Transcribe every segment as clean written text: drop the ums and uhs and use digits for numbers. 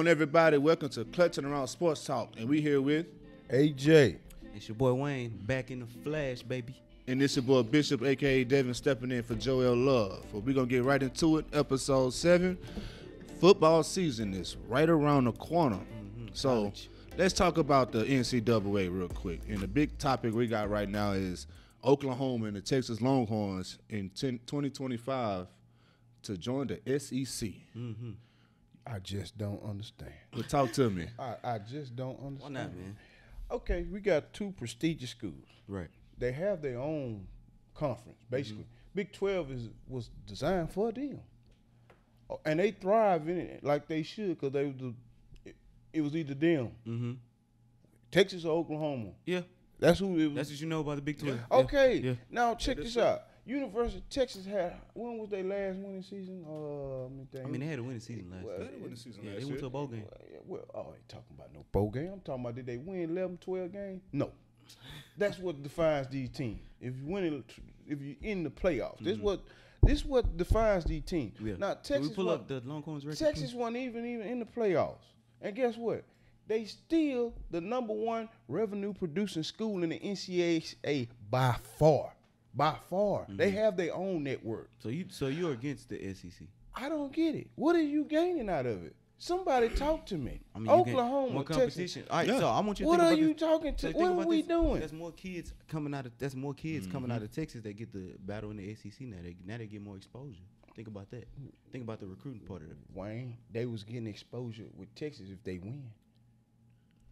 everybody? Welcome to Clutching Around Sports Talk, and we here with AJ. It's your boy Wayne, back in the flash, baby. and this your boy Bishop, aka Devin, stepping in for Joel Love. But we're gonna get right into it. Episode 7. Football season is right around the corner. So College. let's talk about the NCAA real quick. And the big topic we got right now is Oklahoma and the Texas Longhorns in 2025 to join the SEC. I just don't understand. But talk to me. I just don't Why understand. not, man? Okay, we got two prestigious schools. Right. They have their own conference, basically. Big 12 was designed for them. Oh, and they thrive in it like they should because it was either them, Texas or Oklahoma. Yeah. That's who it was. That's what you know about the Big 12. Okay, Yeah. now check this out. University of Texas had, when was their last winning season? Let me think. I mean, they had a winning season last Well, year. Yeah, they went to a bowl game. Well, I ain't talking about no bowl game. I'm talking about did they win 11, 12 games? No. That's what defines these teams. If you're in the playoffs, this what defines these teams. Yeah. Now Can Texas, we pull up the Longhorns record? Texas wasn't even in the playoffs, and guess what? They still the number one revenue producing school in the NCAA by far. By far, they have their own network. So you're against the SEC? I don't get it. What are you gaining out of it? Somebody talk to me. I mean, you get Oklahoma, more Texas. competition. All right, Yeah. so I want you to What think are about you this. talking to? So think What are about we this. doing? There's more kids coming out of coming out of Texas that get the battle in the SEC now. They get more exposure. Think about that. Think about the recruiting part of it. Wayne, they was getting exposure with Texas if they win.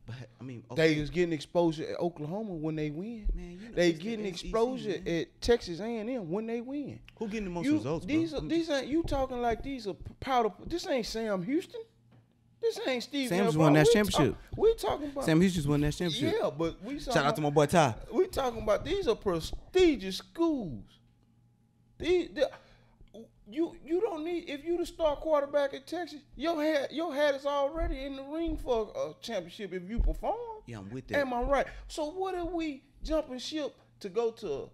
But I mean, okay, They was getting exposure at Oklahoma when they win. man, you know, They it's the getting SEC, exposure man. at Texas A&M when they win. Who getting the most You- results, bro? these ain't you talking like these are powder. This ain't Sam Houston. This ain't Steve. Sam just Navarro. won that We championship. We talking about Sam Houston just won that championship. Yeah, but we talking Shout out to my boy Ty. We talking about these are prestigious schools. You don't need, if you the star quarterback at Texas, your hat is already in the ring for a championship if you perform. Yeah, I'm with that. Am I right? So what if we jumping ship to go to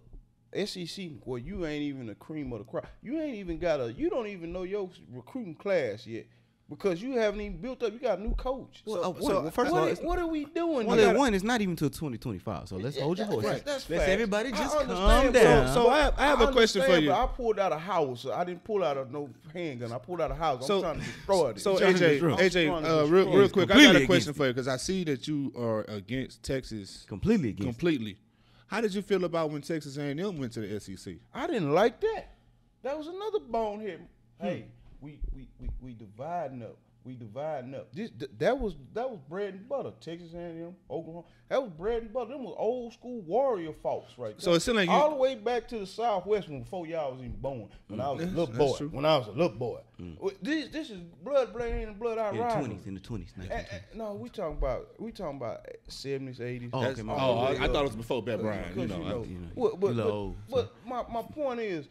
SEC where you ain't even the cream of the crop? You don't even know your recruiting class yet. Because you haven't even built up, you got a new coach. Well, first of all, what are we doing? one is not even till 2025. So let's hold your horses. Right, that's Let's facts. everybody I just understand, calm but- down. So I have a question for understand, you. but I pulled out a house. I didn't pull out no handgun. I pulled out a house. So- I'm trying to destroy it. So trying to AJ, destroy. I'm trying to real destroy. quick, I got Completely a question against for you because I see that you are against Texas Completely against. completely. How did you feel about when Texas A&M went to the SEC? I didn't like that. That was another bonehead. Hey, we dividing up. We dividing up. That was bread and butter. Texas A&M, Oklahoma. That was bread and butter. Them was old school warrior folks right there. So it seemed like you- all the way back to the Southwest before y'all was even born. When I was a little That's boy. true. When I was a little boy. This is blood in and blood out In the rivalry. 20s, 1920s. No, we talking about 70s, 80s. Oh, That's okay, my all bad. the way I thought up. it was before Bear Bryant. Because you know, but you little old, my point is,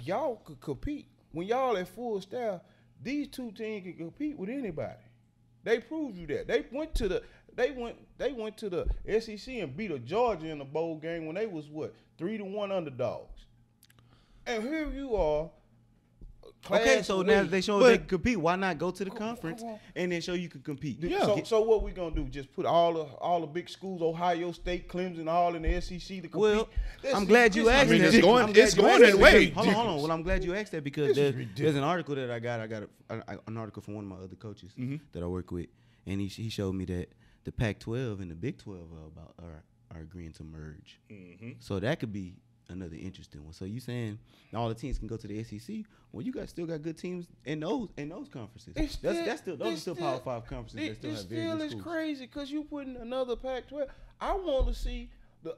y'all could compete when y'all at full staff. These two teams can compete with anybody. They proved you that. They went to the SEC and beat a Georgia in the bowl game when they was 3-1 underdogs. And here you are. Okay, so now they show But- they can compete. Why not go to the conference and then show you can compete? Yeah. So what we gonna do? Just put all the big schools, Ohio State, Clemson, all in the SEC to compete? Well, This I'm is- glad you this is asked mean, that. it's going- I'm glad it's you going asked that way. Hold on. Well, I'm glad you asked that because This is there's an article that I got. I got an article from one of my other coaches that I work with, and he showed me that the Pac-12 and the Big 12 are agreeing to merge. So that could be another interesting one. So you saying all the teams can go to the SEC? Well, you still got good teams in those conferences. Those are still Power 5 conferences that still have very good is schools. crazy because you putting another Pac-12. I want to see the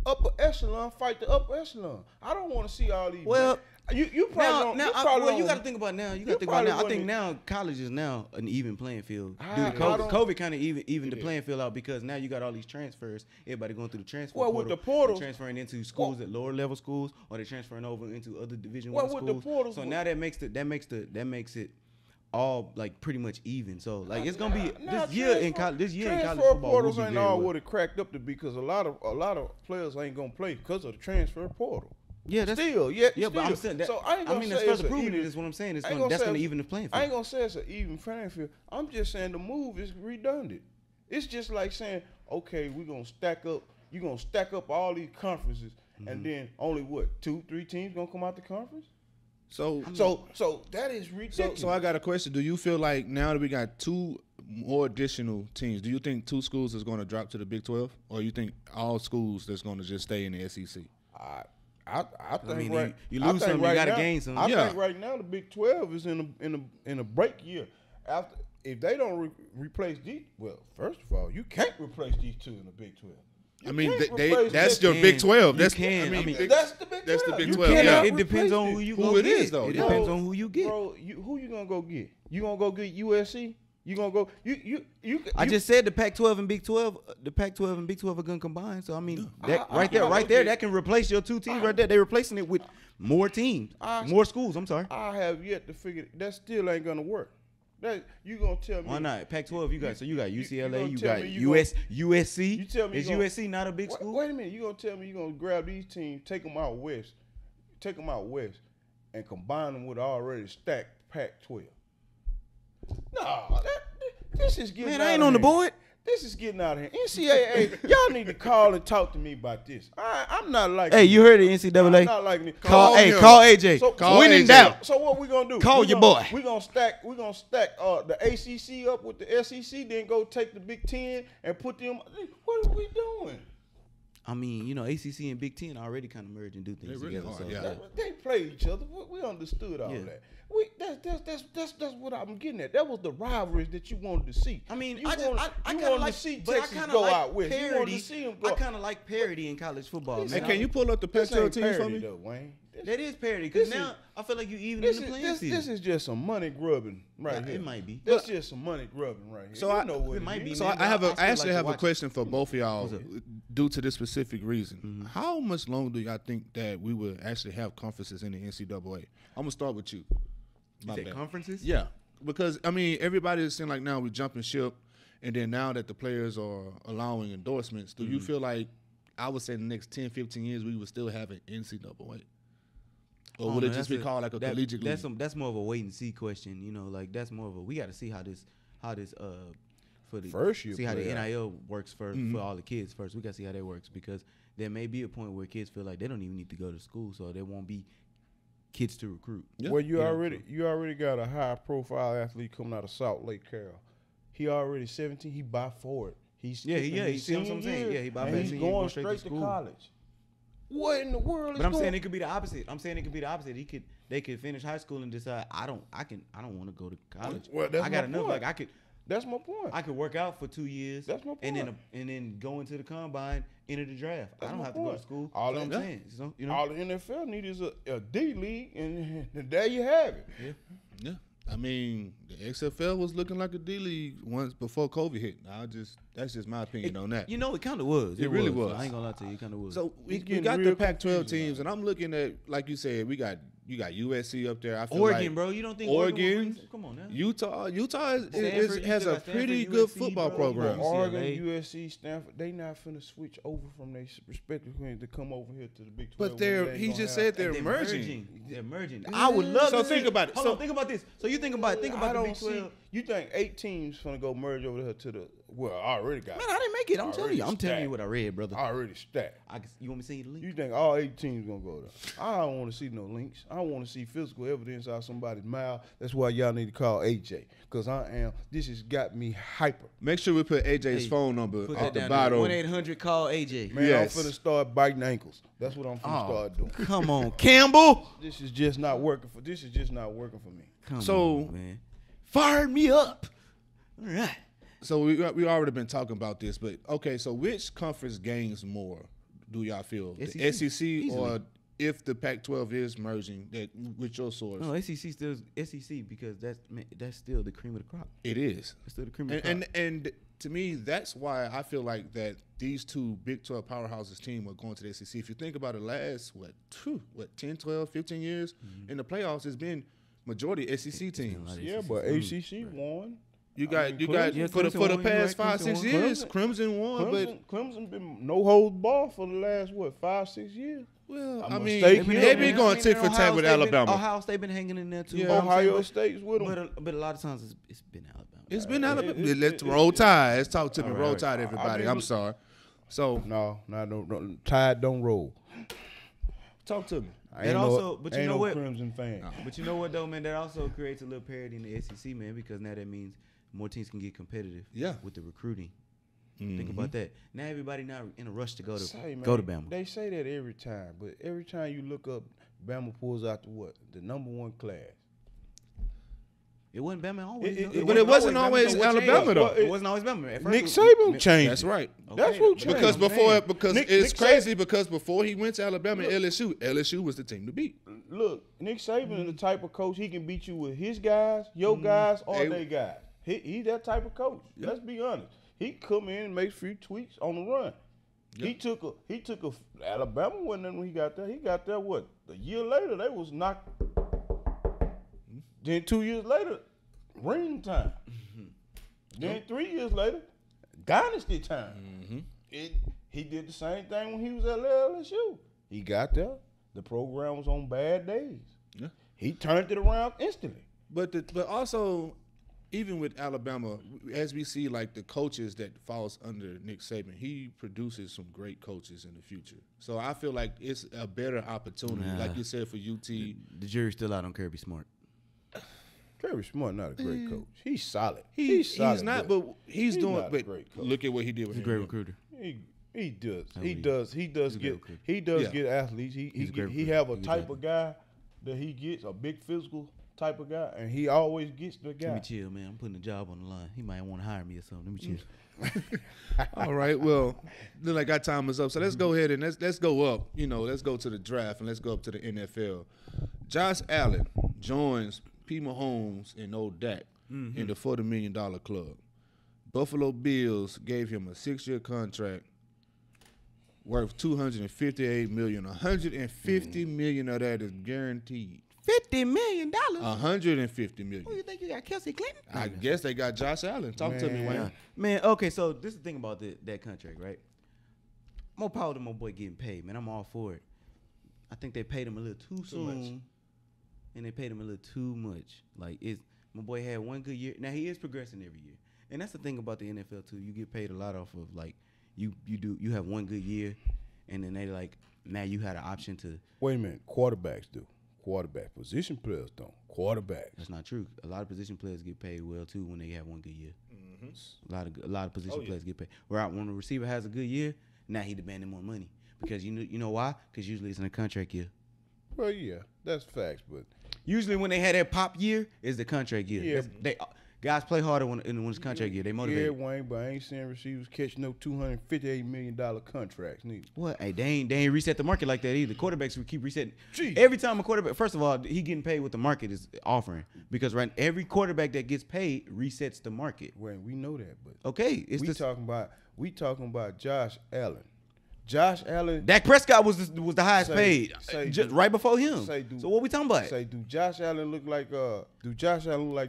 upper echelon fight the upper echelon. I don't want to see all these. Well, you probably Now, you probably you got to don't- think about now. you probably I think wouldn't- now college is now an even playing field. I Due to don't- COVID kind of even the playing field out because now you got all these transfers. Everybody going through the transfer Well, portal. with the portal- they're transferring into schools at lower level schools, or they're transferring over into other Division Well, One with the schools. portal- So now that makes it all like pretty much even. So like it's gonna be Nah, this year in college. This year in college football will portals be ain't very all well. what it cracked up to be because a lot of players ain't gonna play because of the transfer portal. Yeah, that's still. but I'm saying that. So I ain't gonna say that's it's further an proving even- it is what I'm saying. I ain't gonna That's say going to it's- even the playing I field. ain't gonna say it's an even playing field. I'm just saying the move is redundant. It's just like saying, okay, we're gonna stack up. You're gonna stack up all these conferences, and then only what 2-3 teams gonna come out the conference. So So that is ridiculous. So I got a question. Do you feel like now that we got 2 more additional teams, do you think 2 schools is going to drop to the Big 12, or you think all schools that's going to just stay in the SEC? I think mean, you I lose think some, you right gotta now- gain some. I Yeah. think right now the Big 12 is in a break year. After if they don't replace these, well, first of all, you can't replace these 2 in the Big 12. I mean, can't they replace that's that. your Big 12. You That's can. I mean, That's the Big 12. That's the Big You 12. cannot Yeah. It depends on replace who you Who go it get. is, though. It Yeah. depends on who you get. Bro, who you gonna go get? You gonna go get USC? You gonna go? I just said the Pac-12 and Big 12. The Pac-12 and Big 12 are gonna combine. So I mean, that I right there, okay. that can replace your 2 teams right there. They're replacing it with more teams, more schools. I'm sorry. I have yet to figure that still ain't gonna work. That you gonna tell me? Why not? Pac-12, you got UCLA, gonna you tell got me you USC. You tell me Is you gonna- USC not a big school? Wait a minute. You gonna tell me you gonna grab these teams, take them out west, and combine them with already stacked Pac-12? No, this is getting. Man, out I ain't of on the hand. board. This is getting out of hand. NCAA, y'all need to call and talk to me about this. I'm not like. Hey, you heard it, I'm NCAA. not like me. Call him. AJ. So- When in doubt, So what we gonna do? Call We your gonna- boy. We gonna stack the ACC up with the SEC, then go take the Big Ten and put them. What are we doing? I mean, ACC and Big Ten already kind of merge and do things They really together. are, So yeah. They play each other. We understood all Yeah. that. That's what I'm getting at. That was the rivalries that you wanted to see. I mean, you I wanted kind to of like see but I Texas kinda go like out west. You wanted parody. to see them go. I kind of like parody in college football. This Hey, Man. can you pull up the This Pac-12 ain't teams for parody me? though, Wayne. That is parody because this now is- I feel like you even This in the is playing this, field. this is just some money grubbing right Yeah, here. it might be. That's just some money grubbing right here. So You I- know what it might is. be, So man, I have but I I still actually like to have a watch it. question for both of y'all What's up? due to this specific reason. How much longer do y'all think that we will actually have conferences in the NCAA? I'm gonna start with you. My You said bad. conferences? Yeah, because I mean everybody is saying like now we jumping ship, and then now that the players are allowing endorsements, do you feel like I would say the next 10, 15 years we would still have an NCAA? Or would it just be called like a collegiate league? That's more of a wait and see question. Like that's more of a we got to see how this for the First year see how the player. NIL works for all the kids first. We got to see how that works because there may be a point where kids feel like they don't even need to go to school, so there won't be kids to recruit. Yeah. Well, you already got a high profile athlete coming out of Salt Lake, Carroll. He already 17. He by forward. He's Yeah, skipping his he see what I'm senior saying. year, Yeah, he by and back he's senior year, going straight to school. college. What in the world? But I'm saying it could be the opposite. They could finish high school and decide I don't want to go to college. Well, that's I got my enough. point. Like That's my point. I could work out for 2 years. That's my And point. then go into the combine, enter the draft. I That's don't my have to go point. to school. All That's what them- I'm saying. So, you know. All the NFL need is a D league, and there you have it. Yeah, I mean the XFL was looking like a D league once before COVID hit. That's just my opinion on that. You know, it kind of was. It really was. I ain't gonna lie to you. It kind of was. So we It's getting got the real Pac-12 confusing teams, and I'm looking at like you said, you got USC up there. I feel Oregon, like bro. You don't think Oregon, come on now. Utah Stanford, you has still a got Stanford, pretty good USC, football bro. program. UCLA. Oregon, USC, Stanford, they not finna switch over from their respective teams to come over here to the Big 12. But he just said they're And merging. They're merging. I would love So to think see- about it. Hold So- on, think about this. So you think about I the don't Big 12. see. You think 8 teams finna go merge over here to the? Well, I already got. Man, I didn't make it. I'm telling you. I'm telling stacked. you what I read, brother. Already stacked. You want me to send you the link? You think all 8 teams gonna go there? I don't want to see no links. I want to see physical evidence out somebody's mouth. That's why y'all need to call AJ, cause this has got me hyper. Make sure we put AJ's Hey, phone number Put at that the down bottom. 1-800 call AJ. Man, Yes. I'm finna start biting ankles. That's what I'm finna Oh, start doing. come on, Campbell. This is just not working for me. Come So- on, man. Fired me up. All right. So we already been talking about this, but okay. So which conference gains more? Do y'all feel the SEC. SEC Easily. or if the Pac-12 is merging? That with your source, No, SEC still SEC because that's still the cream of the crop. it is. It's still the cream of the crop. And to me, that's why I feel like that these two Big 12 powerhouses team are going to the SEC. If you think about the last 10, 12, 15 years in the playoffs, it's been majority SEC teams. Yeah, but ACC won. You got Clemson- for the Clemson won, you past right, 5-6 Clemson years, Clemson won, but Clemson been no holds bar for the last 5-6 years. Well, I'm I a mean, steak they here, be man. going tit for tat with Alabama. Ohio State been hanging in there too. Yeah. You know what I'm saying? Ohio State's with them. But a lot of times it's been Alabama. It's been Alabama. it- Let's it- roll it- tide. Let's talk to me. All Roll right. tide, everybody. mean, I'm look- sorry. So No, Tide don't roll. talk to me. I And ain't also- no, but you ain't know no what? Crimson fan. But you know what though, man? That also creates a little parity in the SEC, man, because now that means more teams can get competitive. Yeah. With the recruiting. Mm-hmm. Think about that. Now everybody now in a rush to go to Say, man, Bama. They say that every time, but every time you look up, Bama pulls out the number one class. It wasn't Bama always. But it wasn't always Bama. Alabama, though. It wasn't always Bama. At first Nick it was- Saban changed. That's right. That's what changed. Because Nick it's Saban- crazy because before he went to Alabama and LSU was the team to beat. Look, Nick Saban is the type of coach he can beat you with his guys, your guys, or Hey. their guys. He that type of coach. Let's be honest. He come in and make a few tweaks on the run. He took a Alabama wasn't when he got there. He got there what? A year later they was knocked. Then 2 years later, ring time. Then 3 years later, dynasty time. He did the same thing when he was at LSU. He got there. The program was on bad days. Yeah. He turned it around instantly. But also, even with Alabama, as we see like the coaches that falls under Nick Saban, he produces some great coaches in the future. So I feel like it's a better opportunity, like you said, for UT. The jury's still out on Kirby Smart. Kirby Smart not a great coach. He's solid. He's solid, not, but he's doing. not a But great coach. look at what he did with He's a great him. recruiter. He does. I He believe. does. He does He's a get. great recruiter. He does Yeah. get athletes. He's a He great he recruiter. have a He's type exactly. of guy that he gets, a big physical type of guy, and he always gets the Let guy. me chill, man. I'm putting a job on the line. He might want to hire me or something. Let me chill. All right. Well, look like our time is up. So let's go ahead and let's go up. Let's go to the draft and let's go up to the NFL. Josh Allen joins P. Mahomes and old Dak in the $40 million club. Buffalo Bills gave him a 6-year contract worth $258 million. $150 million of that is guaranteed. $50 million? $150 million. Who you think you got, Kelsey Clinton? I guess they got Josh Allen. Talk to me, Wayne. Man, okay, so this is the thing about that contract, right? More power to my boy getting paid, man. I'm all for it. I think they paid him a little too soon, and they paid him a little too much. Like, my boy had one good year. Now, he is progressing every year. And that's the thing about the NFL, too. You get paid a lot off of, like, you have one good year, and then they, like, now you had an option to. Wait a minute. Quarterbacks do. Quarterback position players don't. Quarterbacks. That's not true. A lot of position players get paid well, too, when they have one good year. A lot of position players get paid. Where when a receiver has a good year, now he demanding more money. Because you know why? Because usually it's in a contract year. Well, yeah, that's facts, but Usually when they had that pop year, is the contract year. Yeah. They guys play harder when it's contract year. They motivate. yeah, Wayne, but I ain't seeing receivers catch no $258 million contracts neither. What? Hey, they ain't reset the market like that either. Quarterbacks will keep resetting. Gee. Every time a quarterback, first of all, he getting paid what the market is offering, because every quarterback that gets paid resets the market. Wayne, we know that, but Okay, it's we talking about Josh Allen. Josh Allen. Dak Prescott was the highest Say- paid, say just do- right before him. say do- So what we talking about? Say, do Josh Allen look like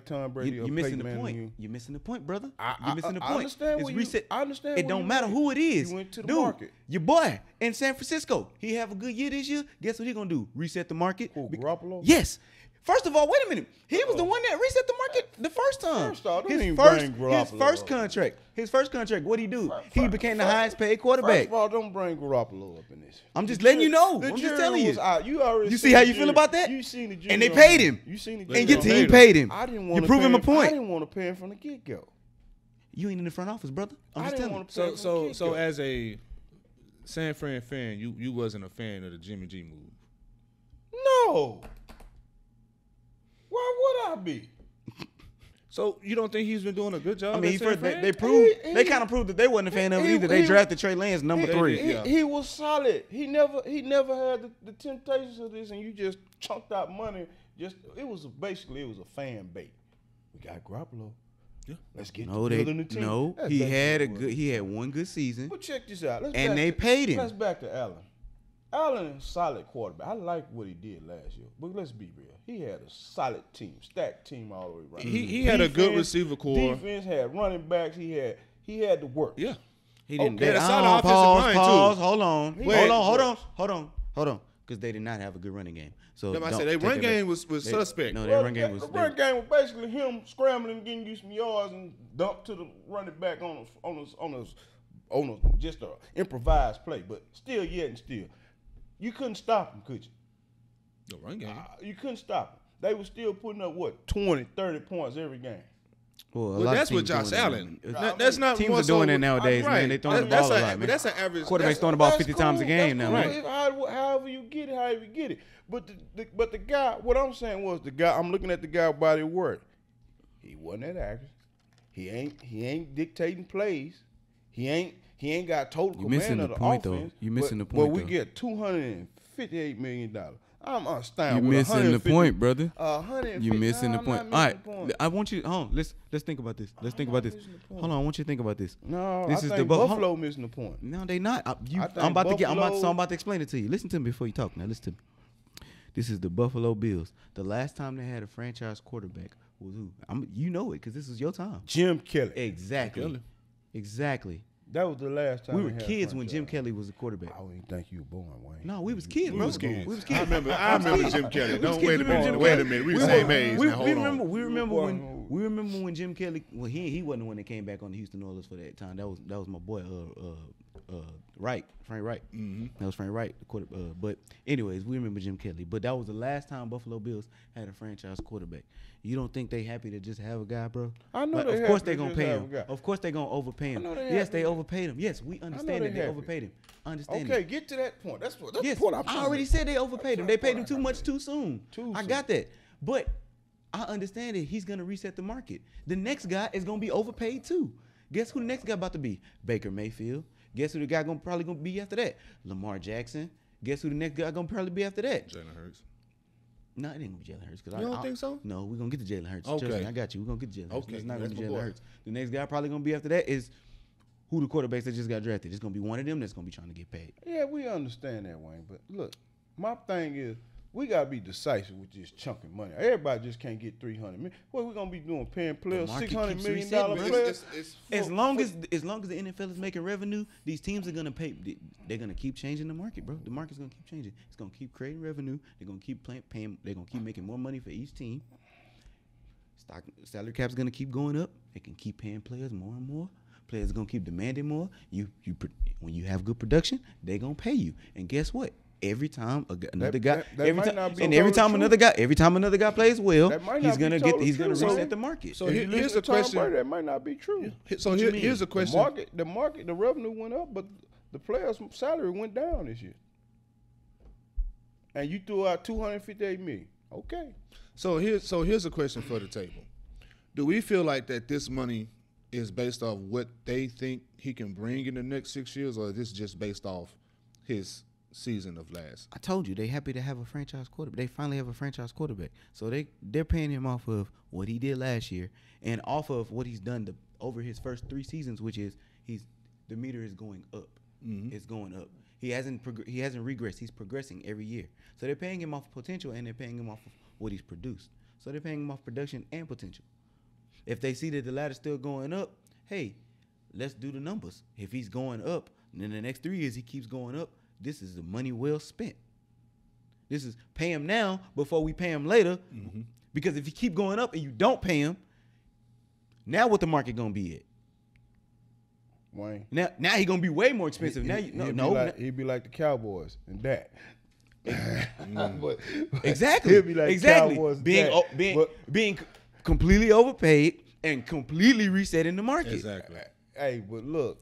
Tom Brady You're or missing Peyton the Manning? point. You're missing the point, brother. I- You're missing the I point. understand It's where you- reset. I understand It where don't you matter went. who it is. You went to the Dude, market. your boy in San Francisco, he have a good year this year. Guess what he gonna do? Reset the market. Who, Garoppolo? Yes. First of all, wait a minute. He was the one that reset the market the first time. First off, don't his even first, bring his Garoppolo first up. contract. His first contract. What he do? First- He became the first- highest paid First quarterback. of all, don't bring Garoppolo up in this. I'm just The letting you jury- know. the I'm just jury telling you. was out. You already You seen see how the you feel jury. about that? You seen the jury And they on paid that. him. You seen the And jury your on team that. paid him. I didn't You want to proving my I point. didn't want to pay him from the get go. You ain't in the front office, brother. I'm I just didn't telling you. want to pay him from the So get-go. as a San Fran fan, you wasn't a fan of the Jimmy G move. No. Why would I be? So you don't think he's been doing a good job? I mean, at San they Fran? proved He- they kind of proved that they wasn't a fan of it he- either. They he- drafted Trey Lance number They 3. did, yeah. He was solid. He never had the temptations of this, and you just chunked out money. It was a fan bait. We got Garoppolo. Yeah. Let's get No, building the team. That's he basically what it was. he had one good season. But check this out. And they paid him. Let's back to Allen. Allen is a solid quarterback. I like what he did last year. But let's be real. He had a solid team, stacked team all the way around. He had a good receiver core. Defense had running backs. He had the work. Yeah. He didn't. Okay, they- a solid oh, offensive pause, line, too. pause. Hold on. Wait. Hold on. because they did not have a good running game. So I said their run game was suspect. No, their run game was. The run game was basically him scrambling, getting you some yards, and dump to the running back on just a improvised play. But still, you couldn't stop him, could you? The run game. You couldn't stop him. They were still putting up 20, 30 points every game. Well, that's with Josh Allen. That's not teams are doing it nowadays, man. They throwing the ball a lot, man. But that's an average. Quarterbacks throwing the ball 50 times a game now, man. However you get it. But the guy, what I'm saying was the guy. I'm looking at the guy body of work. He wasn't that accurate. He ain't dictating plays. He ain't got total command of the offense. You missing the point. Well, we get $258 million. I'm astounded. You missing the point, brother. You missing the point. All right, I want you. Hold on. Let's think about this. Hold on, I want you to think about this. No, this I is think Buffalo missing the point. No, they not. I'm about to explain it to you. Listen to me before you talk. Now, listen to me. This is the Buffalo Bills. The last time they had a franchise quarterback was who? You know it because this is your time. Jim Kelly. Exactly. That was the last time we were kids when Jim Kelly was the quarterback. I didn't think you were born, Wayne. No, we was kids, bro. We was kids. I remember Jim Kelly. Wait a minute. We the same age. We remember when Jim Kelly. Well, he wasn't the one that came back on the Houston Oilers for that time. That was my boy, Frank Wright. Mm-hmm. That was Frank Wright, the quarterback. But anyways, we remember Jim Kelly. But that was the last time Buffalo Bills had a franchise quarterback. You don't think they happy to just have a guy, bro? I know. Of course they gonna pay him. Of course they gonna overpay him. Yes, they overpaid him. Yes, we understand that they overpaid him. Understand. Okay, get to that point. That's what I already said. They overpaid him. They paid him too much too soon. I got that. But I understand that he's gonna reset the market. The next guy is gonna be overpaid too. Guess who the next guy about to be? Baker Mayfield. Guess who the guy probably gonna be after that? Lamar Jackson. Guess who the next guy gonna probably be after that? Jalen Hurts. No, it ain't gonna be Jalen Hurts. You don't think so? No, we're gonna get to Jalen Hurts. Okay. Trust me, I got you. We're gonna get to Jalen Hurts. Okay. It's not gonna be Jalen Hurts. The next guy probably gonna be after that is who the quarterbacks that just got drafted. It's gonna be one of them that's gonna be trying to get paid. Yeah, we understand that, Wayne. But look, my thing is we gotta be decisive with this chunking money. Everybody just can't get $300 million. What we gonna be doing? Paying players $600 million players? As long as the NFL is making revenue, these teams are gonna pay. They're gonna keep changing the market, bro. The market's gonna keep changing. It's gonna keep creating revenue. They're gonna keep paying. They're gonna keep making more money for each team. Salary cap's gonna keep going up. They can keep paying players more and more. Players are gonna keep demanding more. When you have good production, they're gonna pay you. And guess what? Every time another guy plays well, he's gonna reset the market. So here's a question. That might not be true. So here's a question. The revenue went up, but the players' salary went down this year. And you threw out $258 million. Okay. So here's a question for the table. Do we feel like that this money is based off what they think he can bring in the next 6 years, or is this just based off his season of last? I told you they happy to have a franchise quarterback. They finally have a franchise quarterback, so they're paying him off of what he did last year and off of what he's done over his first 3 seasons, which is the meter is going up. Mm-hmm. It's going up. He hasn't regressed. He's progressing every year. So they're paying him off potential and they're paying him off of what he's produced. So they're paying him off production and potential. If they see that the ladder's still going up, hey, let's do the numbers. If he's going up, and in the next 3 years he keeps going up, this is the money well spent. This is pay him now before we pay him later. Mm-hmm. Because if you keep going up and you don't pay him, now what the market gonna be at? Wayne. Now he gonna be way more expensive. He'd be like the Cowboys and that. Exactly. He'd be like Cowboys being completely overpaid and completely resetting the market. Exactly. Hey, but look,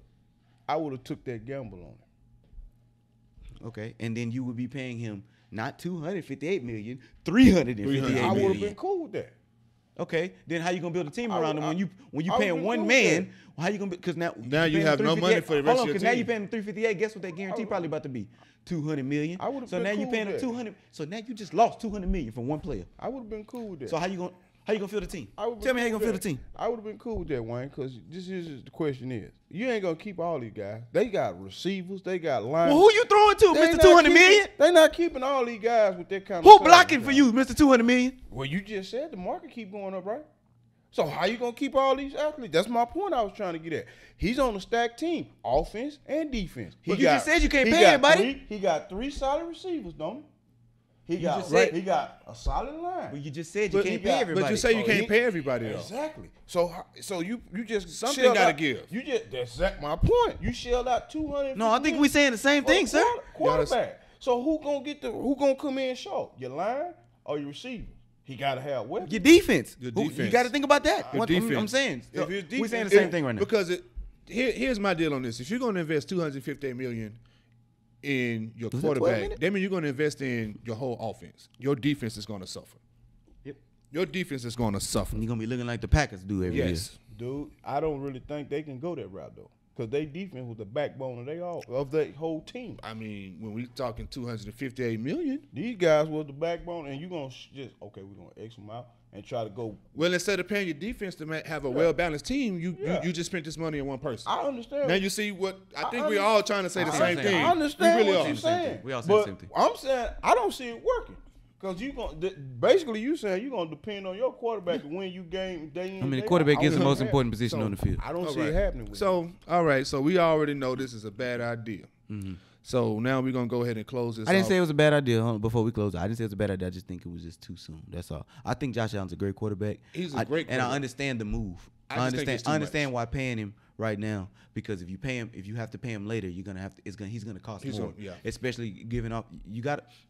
I would have took that gamble on it. Okay, and then you would be paying him not $258 million, $358 million. I would have been cool with that. Okay, then how you gonna build a team around him when you paying one man? How you gonna? Because now you have no money for the rest of your team. Because now you paying him $358. Guess what that guarantee probably about to be? $200 million. So now you paying him $200. So now you just lost $200 million from one player. I would have been cool with that. So how you gonna fill the team? Tell me how you gonna fill the team. I would have been cool with that, Wayne, because this is the question is, you ain't gonna keep all these guys. They got receivers, they got linemen. Well, who you throwing to, Mr. $200 million? They not keeping all these guys with that kind of Who blocking for you, Mr. $200 million? Well, you just said the market keep going up, right? So how you gonna keep all these athletes? That's my point I was trying to get at. He's on a stacked team, offense and defense. But you just said you can't pay everybody. He got 3 solid receivers, don't he? He got a solid line. Well, you just said you can't pay everybody. But you say you can't pay everybody though. Exactly. So you just something got to give. You just that's my point. You shelled out 200. No, I think we saying the same thing, sir. Quarterback. So who gonna come in short? Your line or your receiver? He gotta have weapons. Your defense. Your defense. You got to think about that. Your defense. I'm saying. If his We saying the defense- same thing right now. Because here's my deal on this. If you're going to invest $258 million in your Was it 12 quarterback, minutes? that means you're going to invest in your whole offense. Your defense is going to suffer. Yep. Your defense is going to suffer. You're gonna be looking like the Packers do every year. Yes. Dude, I don't really think they can go that route though, because they defense was the backbone of their whole team. I mean, when we talking $258 million, These guys was the backbone, and you gonna just we're gonna X them out and try to go. well, instead of paying your defense to have a well-balanced team, you just spent this money on one person. I understand. Now you see what I think we're all trying to say the same thing. I understand We really what are. you're saying. We all saying the but same thing. I'm saying I don't see it working. Because basically you saying you're gonna depend on your quarterback to win you game day in. I mean, the day quarterback out. is the I most don't important position So, on the field. I don't All see right. it happening with So, all right. So we already know this is a bad idea. Mm-hmm. So now we're gonna go ahead and close this. I didn't off. say it was a bad idea. Hold on, before we close, I didn't say it was a bad idea. I just think it was just too soon. That's all. I think Josh Allen's a great quarterback. He's a great and I quarterback. understand the move. I just think it's too I understand much. why paying him right now, because if you have to pay him later, you're gonna have to. He's gonna cost He's more. gonna- yeah. Especially giving off.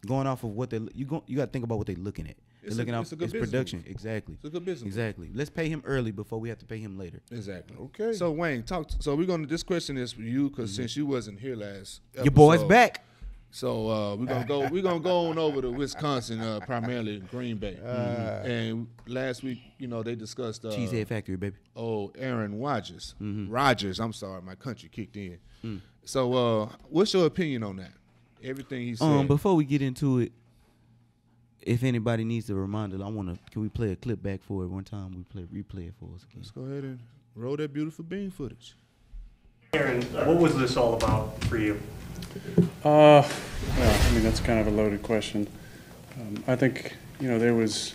Going off of what you got to think about what they're looking at. It's They're looking a off good his business production. move. Exactly. It's a good business. Exactly. Let's pay him early before we have to pay him later. Exactly. Okay. So Wayne, so we're gonna. This question is for you because since you wasn't here last, Your boy's episode, back. So we're gonna go. We're gonna go on over to Wisconsin, primarily Green Bay. And last week, they discussed Cheesehead Factory, baby. Aaron Rodgers. Mm-hmm. Rodgers. I'm sorry, my country kicked in. So what's your opinion on that? Everything he said. Before we get into it, if anybody needs a reminder, can we play a clip back for it one time? Replay it for us again. Let's go ahead and roll that beautiful bean footage. Aaron, what was this all about for you? Well, I mean, that's kind of a loaded question. I think, there was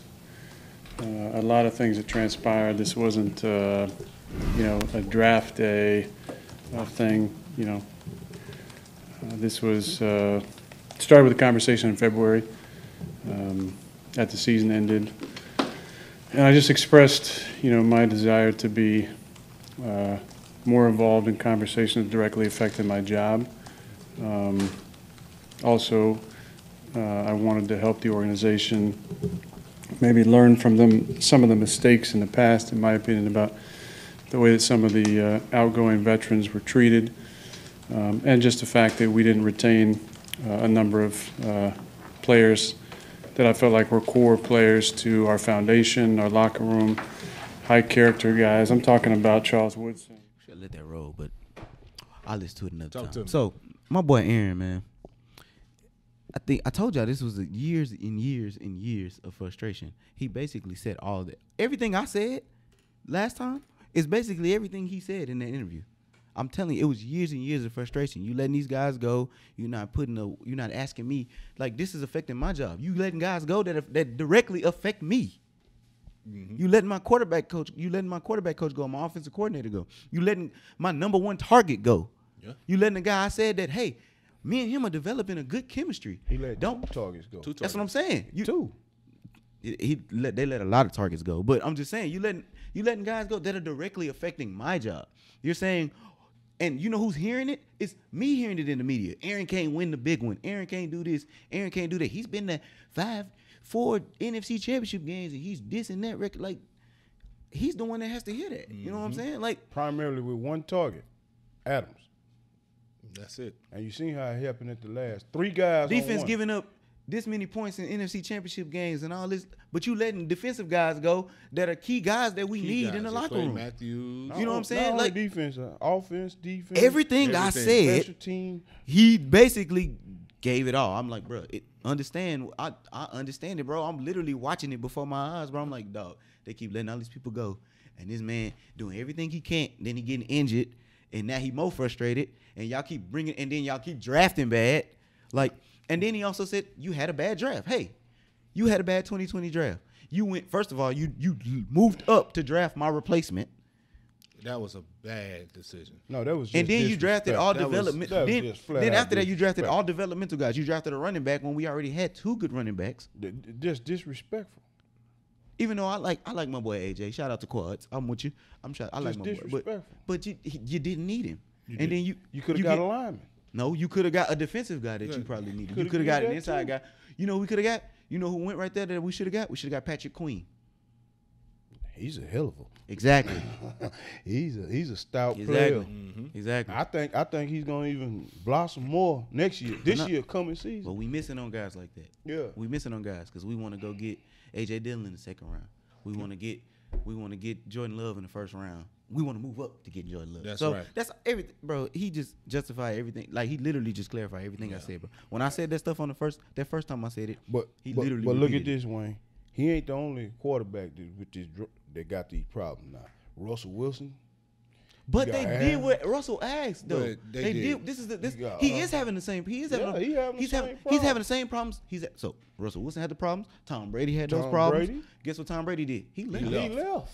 a lot of things that transpired. This wasn't, a draft day thing, This was, started with a conversation in February at the season ended. And I just expressed, my desire to be more involved in conversations that directly affected my job. Also, I wanted to help the organization maybe learn from them some of the mistakes in the past, in my opinion, about the way that some of the outgoing veterans were treated, and just the fact that we didn't retain a number of players that I felt like were core players to our foundation, our locker room, high character guys. I'm talking about Charles Woodson. Should let that roll, but I'll listen to it another Talk to time. me. So, my boy Aaron, man, I told y'all this was years and years and years of frustration. He basically said all that. Everything I said last time is basically everything he said in that interview. I'm telling you, it was years and years of frustration. You letting these guys go. You're not asking me, like, this is affecting my job. You letting guys go that directly affect me. Mm-hmm. You letting my quarterback coach go, my offensive coordinator go. You letting my number one target go. Yeah. You letting the guy I said that, hey, me and him are developing a good chemistry. He let two targets go. That's what I'm saying. Two. They let a lot of targets go, but I'm just saying you letting guys go that are directly affecting my job. You're saying, and you know who's hearing it? It's me hearing it in the media. Aaron can't win the big one. Aaron can't do this. Aaron can't do that. He's been to 4 NFC championship games, and he's this and that record. Like, he's the one that has to hear that. You know what I'm saying? Like, Primarily with one target, Adams. That's it. And you seen how it happened at the last 3 guys. defense on one. giving up this many points in NFC championship games and all this, but you letting defensive guys go that are key guys that we need in the locker room. Matthews. You know what I'm saying? Not only Like, defense, offense, defense, Everything I said, special team. he basically gave it all. I'm like, bro, I understand it, bro. I'm literally watching it before my eyes, bro. I'm like, dog, they keep letting all these people go, and this man doing everything he can. Then he getting injured, and now he more frustrated. And y'all keep and then y'all keep drafting bad, like. And then he also said, you had a bad draft. Hey, you had a bad 2020 draft. You went, first of all, you moved up to draft my replacement. That was a bad decision. No, that was just And then you drafted all disrespect. development. That was Then, just flat then out after that, you drafted disrespect. all developmental guys. You drafted a running back when we already had 2 good running backs. Just disrespectful. Even though I like my boy AJ. Shout out to Quads. I'm with you. I like Just my boy. disrespectful. But you didn't need him. did. Then You could have got a lineman. No, you could have got a defensive guy that Yeah. you probably needed. Coulda You could have got did an that inside too. guy. You know who we could have got? You know who went right there that we should have got? We should have got Patrick Queen. He's a hell of Exactly. a. He's a stout Exactly. player. Exactly. I think he's gonna even blossom more next year. This No. year coming But season. we missing on guys like that. Yeah. We missing on guys because we want to go get AJ Dillon in the second round. We want to get Jordan Love in the first round. We want to move up to get Jordan Love. That's so right. that's everything, bro. He just justified everything. Like he literally just clarified everything I said, bro. When I said that stuff on that first time I said it, But he but, literally. but look at repeated it. this, Wayne. He ain't the only quarterback that got these problems now. Russell Wilson. But You they got did Aaron. what Russell asked, though. But they did. This is the. This, You got, he is having the same. He is having. Yeah, he having the he's same having. He's problems. having the same problems. So Russell Wilson had the problems. Tom Brady had those Tom problems. Brady? Guess what Tom Brady did? He left. He left.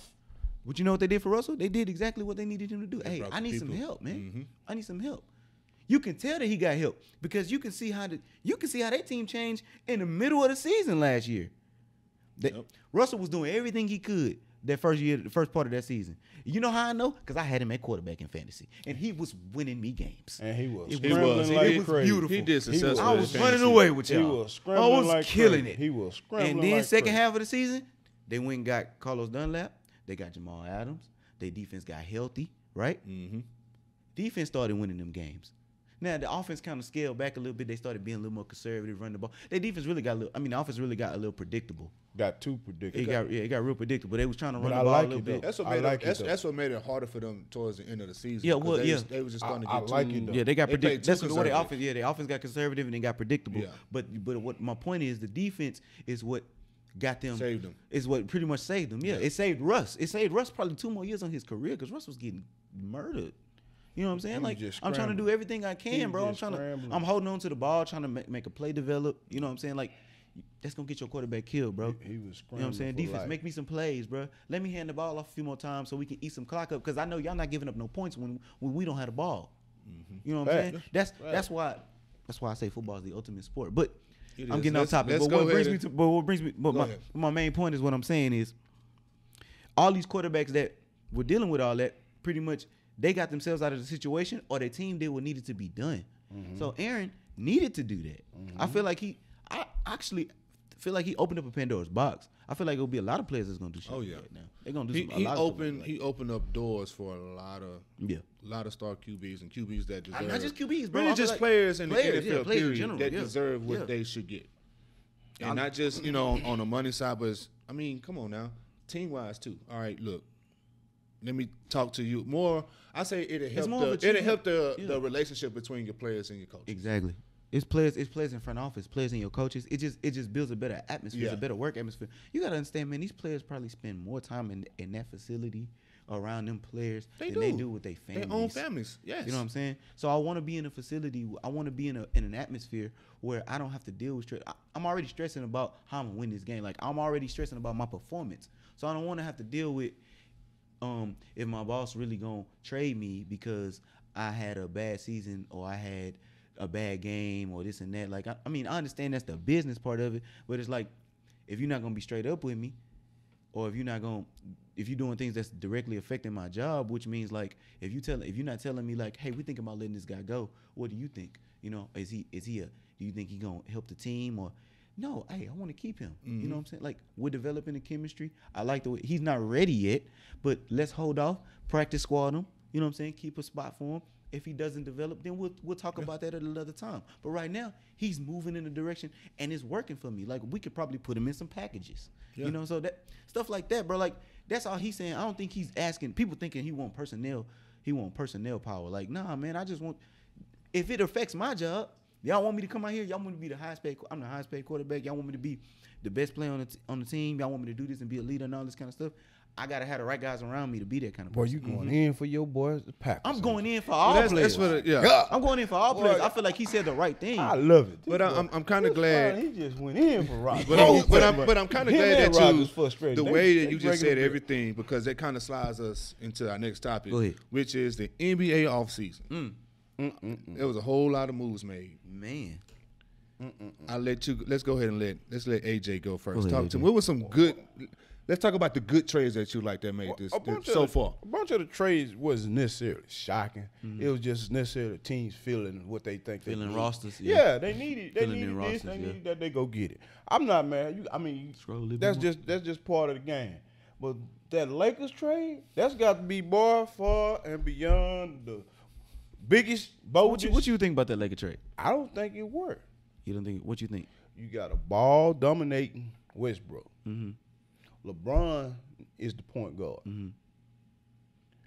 But you know what they did for Russell? They did exactly what they needed him to do. Hey, brought I the need some people. help, man. Mhm. I need some help. You can tell that he got help because you can see how that team changed in the middle of the season last year. Yep. Russell was doing everything he could that first year, the first part of that season. You know how I know? Because I had him at quarterback in fantasy, and he was winning me games. And he was It scrambling was. like It was crazy. beautiful. He did successful. I in was fantasy. running away with He y'all. was I scrambling was like killing crazy. it. He was scrambling And then like second crazy. half of the season, they went and got Carlos Dunlap. They got Jamal Adams. Their defense got healthy, right? Mm-hmm. Defense started winning them games. Now the offense kind of scaled back a little bit. They started being a little more conservative, running the ball. Their defense really got a little. I mean, the offense really got a little predictable. Got too predictable. It got real predictable. They was trying to run But the I ball like a little it, bit. though. That's what I made like it, though. that's what made it harder for them towards the end of the season. Yeah, 'cause well, they yeah. was, they was just starting to I get like too. it, though. Yeah, they got They played predictable. That's too the way the conservative. offense. Yeah, the offense got conservative and they got predictable. Yeah. But what my point is, the defense is what got them. Saved them. Is what pretty much saved them. Yeah, Yeah. it saved Russ. It saved Russ probably 2 more years on his career because Russ was getting murdered. You know what I'm saying? He was Like just I'm trying to do scrambling. everything I He can, was bro. I'm just trying to. scrambling. I'm holding on to the ball, trying to make a play develop. You know what I'm saying? Like that's gonna get your quarterback killed, bro. He was You know what I'm scrambling saying? for Defense, life. make me some plays, bro. Let me hand the ball off a few more times so we can eat some clock up. Because I know y'all not giving up no points when we don't have the ball. You know what I'm saying? Facts. That's why I say football is the ultimate sport. But It I'm is. getting off topic. Let's But go what brings ahead me and- to but Go my, ahead. my main point is what I'm saying is all these quarterbacks that were dealing with all that pretty much they got themselves out of the situation or their team did what needed to be done. So Aaron needed to do that. I feel like I actually feel like he opened up a Pandora's box. I feel like it'll be a lot of players that's gonna do shit. Oh, like yeah. that now. They're gonna do He, some, a he lot of stuff opened like he opened up doors for a yeah. lot of star QBs and QBs that deserve. Not just QBs, bro. I Really feel just like players in players, the yeah, NFL players in period general, that yeah. deserve what Yeah. they should get. And not just, on the money side, but I mean, come on now. Team wise too. All right, look. Let me talk to you more. I say it'll more of a help team. the Yeah. the relationship between your players and your coaches. Exactly. It's players in front office, players in your coaches. It just builds a better atmosphere, Yeah. a better work atmosphere. You gotta understand, man, these players probably spend more time in that facility around them players than they do with their families. Their own families. Yes. You know what I'm saying? So I want to be in a facility. I want to be in an atmosphere where I don't have to deal with stress. I'm already stressing about how I'm gonna win this game. Like I'm already stressing about my performance. So I don't want to have to deal with if my boss really gonna trade me because I had a bad season or I had a bad game or this and that. Like I mean, I understand that's the business part of it, but it's like if you're not gonna be straight up with me, or if you're doing things that's directly affecting my job, which means like if you're not telling me like, hey, we thinking about letting this guy go, what do you think? You know, do you think he gonna help the team or no, hey, I want to keep him. You know what I'm saying? Like we're developing the chemistry. I like the way he's not ready yet, but let's hold off, practice squad him. You know what I'm saying? Keep a spot for him. If he doesn't develop, then we'll talk about that at another time. But right now, he's moving in a direction and it's working for me. Like we could probably put him in some packages. Yeah. You know, so that stuff like that, bro. Like that's all he's saying. I don't think he's asking. People thinking he want personnel. He want personnel power. Like nah, man. I just want. If it affects my job, y'all want me to come out here. Y'all want me to be the highest paid. I'm the highest paid quarterback. Y'all want me to be the best player on the team. Y'all want me to do this and be a leader and all this kind of stuff. I gotta have the right guys around me to be that kind of Boy, person. you going in for your boys, the Packers. I'm going in for all players. I'm going in for all players. I feel like he said the right thing. I love it. But I'm kind of glad. He just went in for Rodgers. But I'm kind of glad that you, the way that you just said everything. everything, because that kind of slides us into our next topic, Go ahead. which is the NBA offseason. There was a whole lot of moves made. Man. Let's go ahead and let's let AJ go first. Go ahead, Talk to AJ. me. What was some good? Let's talk about the good trades that you like that made this so far. A bunch of the trades wasn't necessarily shocking. It was just necessarily the teams feeling what they think they Feeling need. rosters, Yeah, they needed Filling this, in they rosters, needed that, they go get it. I'm not mad. Scroll a little That's bit just part of the game. But that Lakers trade, that's got to be more far and beyond the biggest bogus. What you think about that Laker trade? I don't think it worked. You don't think? What you think? You got a ball dominating Westbrook. Mm-hmm. LeBron is the point guard. Mm-hmm.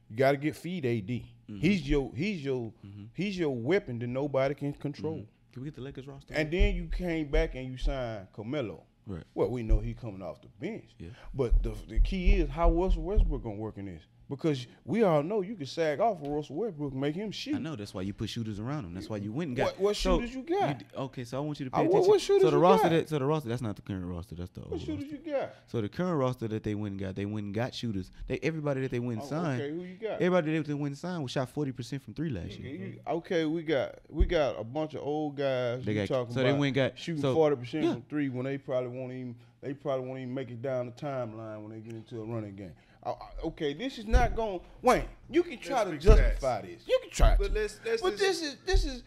You got to feed AD. He's your weapon that nobody can control. Can we get the Lakers roster? And then you came back and you signed Carmelo. Right. Well, we know he's coming off the bench. Yeah. But the key is how Russell Westbrook gonna work in this. Because we all know you can sag off for Russell Westbrook and make him shoot. I know that's why you put shooters around him. That's why you went and got. What shooters you got? Okay, so I want you to I pay want- attention. what shooters so the you roster, got? that's not the current roster. That's the What old shooters roster. you got? So the current roster that they went and got, they went and got shooters. Everybody that they went and signed. Okay, who you got? Everybody that they went and signed was shot 40% from 3 last year. Okay, we got a bunch of old guys. They you got- talking so they about went and got- shooting so- 40% yeah. from 3 when they probably won't even make it down the timeline when they get into a running game. Okay, this is not going. Wayne, you can try to justify this. You can try. But to. let's But this is.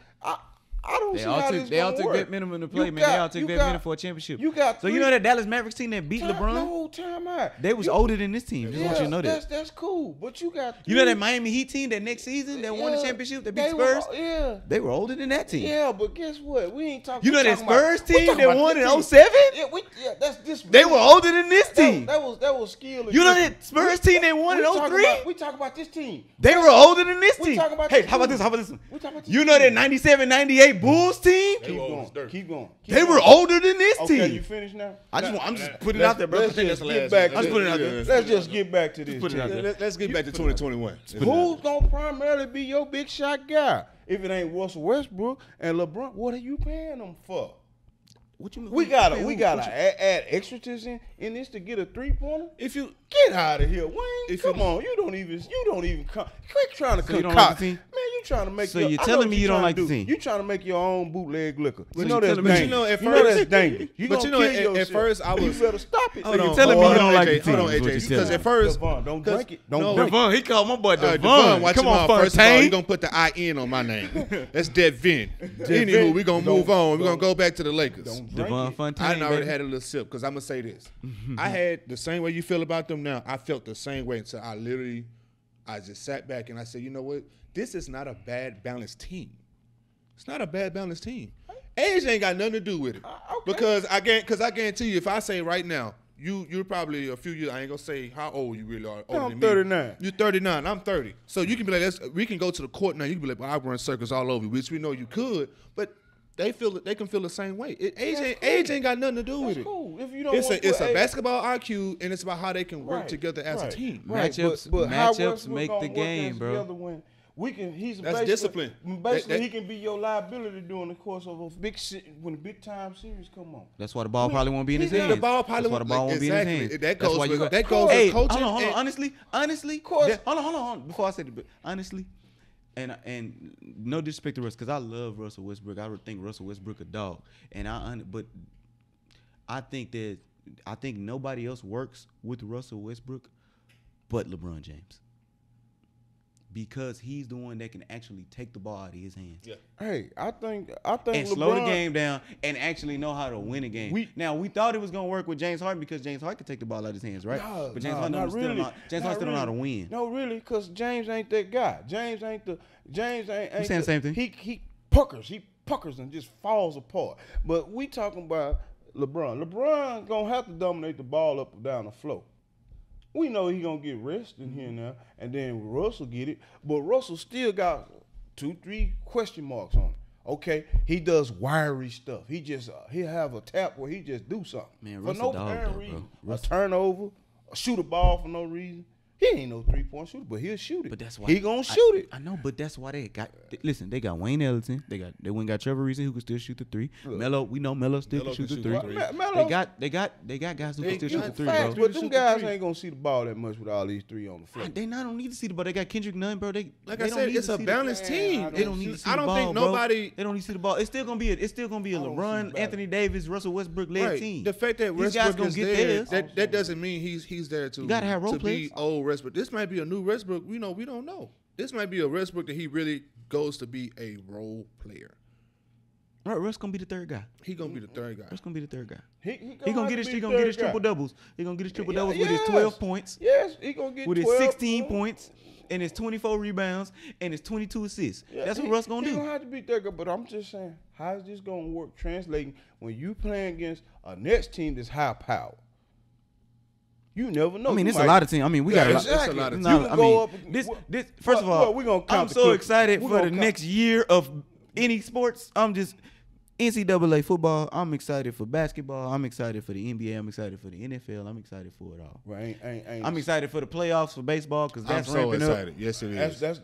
I don't They see all how took this they all gonna took work. that minimum to play, You man. They got- all took you that got- minimum for a championship. You got. So you know that Dallas Mavericks team that beat LeBron? No, time out. They was older than this team. Just want you to know that. That's cool. But you got. You know that Miami Heat team that next season that won the championship that beat they Spurs? Yeah. They were older than that team. Yeah, but guess what? We ain't talking. You know we that talking about- Spurs we team talking that about won this in team. 07? Yeah, that's this. They were older than this team. That was skill. You know that Spurs team they won in 03? We talk about this team. They were older than this We team. talking about Hey, this how about team. this? How about this one? We talking about this You know that team. 97-98 Bulls team? Keep going. They were older than this Okay, you team. finished now? I'm just putting it out there, bro. Let's think just that's the get last back. one. to- I'm putting it out there. Let's just get back to this. put it out team. there. Let's get back to 2021. Who's gonna primarily be your big shot guy? If it ain't Russell Westbrook and LeBron, what are you paying them for? What you mean? We gotta add extras in this to get a 3-pointer. If you Get out of here, Wayne. If Come you- on, you don't even come. Quit trying to So you don't concoct. like the team? Man, you trying to make. So your, you're I know telling what me you don't trying like to the do. team? You trying to make your own bootleg liquor. So You know you that's telling me- dangerous. But you know, at You know first- that's dangerous. You but gonna you know, kill at yourself. first I was. You better stop it. So you Devon. telling me you don't like the AJ, team? hold on, is what AJ. you're Because telling at first, Devon, don't drink it. Don't no, drink it. Devon, he called my boy Devon. Devon, watch Come him on, out. First of all, Fontaine. you gonna put the I-N on my name. That's Devin. Anywho, Vin. we gonna Don't- move on. We're gonna don't- go back to the Lakers. Don't drink Devon it. Fontaine. I done already baby. had a little sip because I'm gonna say this. I had the same way you feel about them now. I felt the same way until I just sat back and I said, you know what? This is not a bad balanced team. It's not a bad balanced team. Age ain't got nothing to do with it. Okay. Because I guarantee you, if I say right now, you're probably a few years. I ain't gonna say how old you really are. Older I'm than me. 39. You're 39. I'm 30. So you can be like, we can go to the court now. You can be like, well, I run circles all over you, which we know you could, but they can feel the same way. Age ain't got nothing to do with That's it. cool. If you don't It's want a to basketball IQ, and it's about how they can work Right, together as a right, team. right. Matchups- But how matchups Westbrook make gonna the work game, us bro. together when we can, he's That's basically, discipline. Basically, That- he can be your liability during the course of a when the big time series come on. That's why the ball probably won't be in his The hands. ball probably That's why the ball won't be in his exactly. hands. That That's goes why you with got- that goes Hey, with coaching. hold on. and- Honestly, course. hold on. Before I say it, honestly, and no disrespect to Russ, because I love Russell Westbrook. I would think Russell Westbrook a dog, but I think nobody else works with Russell Westbrook but LeBron James. Because he's the one that can actually take the ball out of his hands. Yeah. Hey, I think And slow the game down and actually know how to win a game. We thought it was gonna work with James Harden because James Harden could take the ball out of his hands, right? No, but James no, Harden not still really. not. James Harden still don't know how to win. No, really, because James ain't that guy. James ain't. I'm saying the same thing. He puckers and just falls apart. But we talking about LeBron. LeBron gonna have to dominate the ball up and down the floor. We know he gonna get rest in here now, and then Russell get it. But Russell still got 2-3 question marks on him. Okay, he does wiry stuff. He'll have a tap where he just do something Man, for Russell no dog, apparent though, bro. reason. A turnover shoot a ball for no reason. He ain't no 3-point shooter, but he'll shoot it. But that's why he gonna shoot it. I know, but that's why they got. Listen, they got Wayne Ellington. They went and got Trevor Reason who can still shoot the 3. Melo, we know Melo still can shoot the 3. They got guys who can still shoot the 3, facts, bro. but them guys ain't gonna see the ball that much with all these 3 on the floor. They not don't need to see the ball. They got Kendrick Nunn, bro. They Like they I don't said, need it's to a see balanced team. They don't need to see I the don't ball, think bro. nobody. They don't need to see the ball. It's still gonna be a LeBron, Anthony Davis, Russell Westbrook led Right. team. The fact that These guys Westbrook gonna is get there, theirs. that doesn't mean he's there to, You gotta have role to players. be old Westbrook. This might be a new Westbrook. We don't know. This might be a Westbrook that he really goes to be a role player. Right, Russ gonna be the third guy. He gonna be the third guy. Russ gonna be the third guy. He He gonna get his triple doubles. He gonna get his triple doubles with his 12 points, Yes, he gonna get with his 12 16 points, and his 24 rebounds, and his 22 assists. That's what Russ gonna He do. gonna have to be third guy, but I'm just saying, how is this gonna work translating when you playing against a Nets team that's high power? You never know. I mean, You it's might- a lot of teams. I mean, we got a lot. Exactly. It's a lot of You No, can I go mean, up- this first of all, we gonna count I'm the so Clippers. excited We for the gonna count- next year of any sports. I'm just NCAA football. I'm excited for basketball. I'm excited for the NBA. I'm excited for the NFL. I'm excited for it all. Well, ain't I'm excited for the playoffs for baseball because I'm that's so ramping up. excited. Yes, it is. That's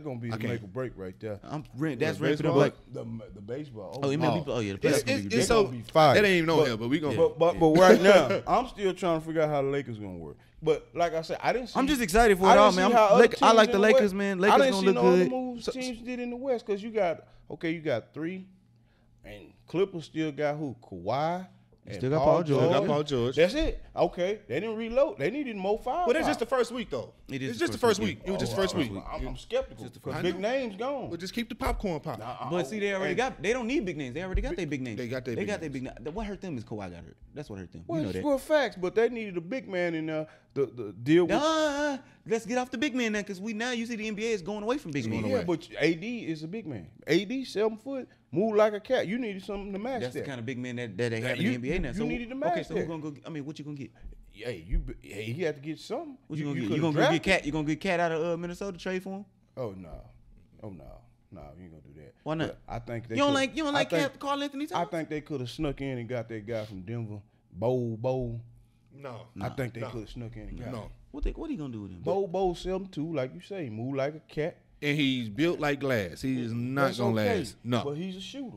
gonna be the can't. make or break right there. That's ramping up baseball? like. The baseball. Oh, yeah, man, yeah, the playoffs It's, gonna be it's, ridiculous. it's so gonna be fire. that ain't even on But- here, but we gonna. But right now, I'm still trying to figure out how the Lakers gonna work. But like I said, I didn't see. I'm just excited for I it all, didn't man. see how other I like teams the in Lakers, West- man. I Lakers didn't gonna see look no other good. moves teams did in the West because you got 3, and Clippers still got who? Kawhi. And Still got Paul George. Still got Paul George. That's it. Okay, they didn't reload. They needed more fire. But it's just the first week, though. It's just the first week. It was just the first week. I'm skeptical because I big know. names gone. But just keep the popcorn popping. But see, they already got. They don't need big names. They already got their big names. They got their big big names. What hurt them is Kawhi got hurt. That's what hurt them. Well, You know it's that. for facts, but they needed a big man in there. The deal with. Let's get off the big man now, because now you see the NBA is going away from big men. Yeah, but AD is a big man. AD 7 foot, move like a cat. You needed something to match That's that. the kind of big man that they have you- in the NBA now. you So needed to match okay, so who that. gonna go? I mean, what you gonna get? Hey, he had to get something. What you gonna get? could've You gonna go drafted- get Cat? You gonna get Cat out of Minnesota trade for him? Oh no, you ain't gonna do that. Why not? But I think they You don't could- like I think- Carl Anthony I Towns? think they could have snuck in and got that guy from Denver, Bo. No. I think they could have snuck in and got him. No. What he gonna do with him? Bo 7'2", like you say, move like a cat. And he's built like glass. He is not That's gonna okay, last. No. but he's a shooter.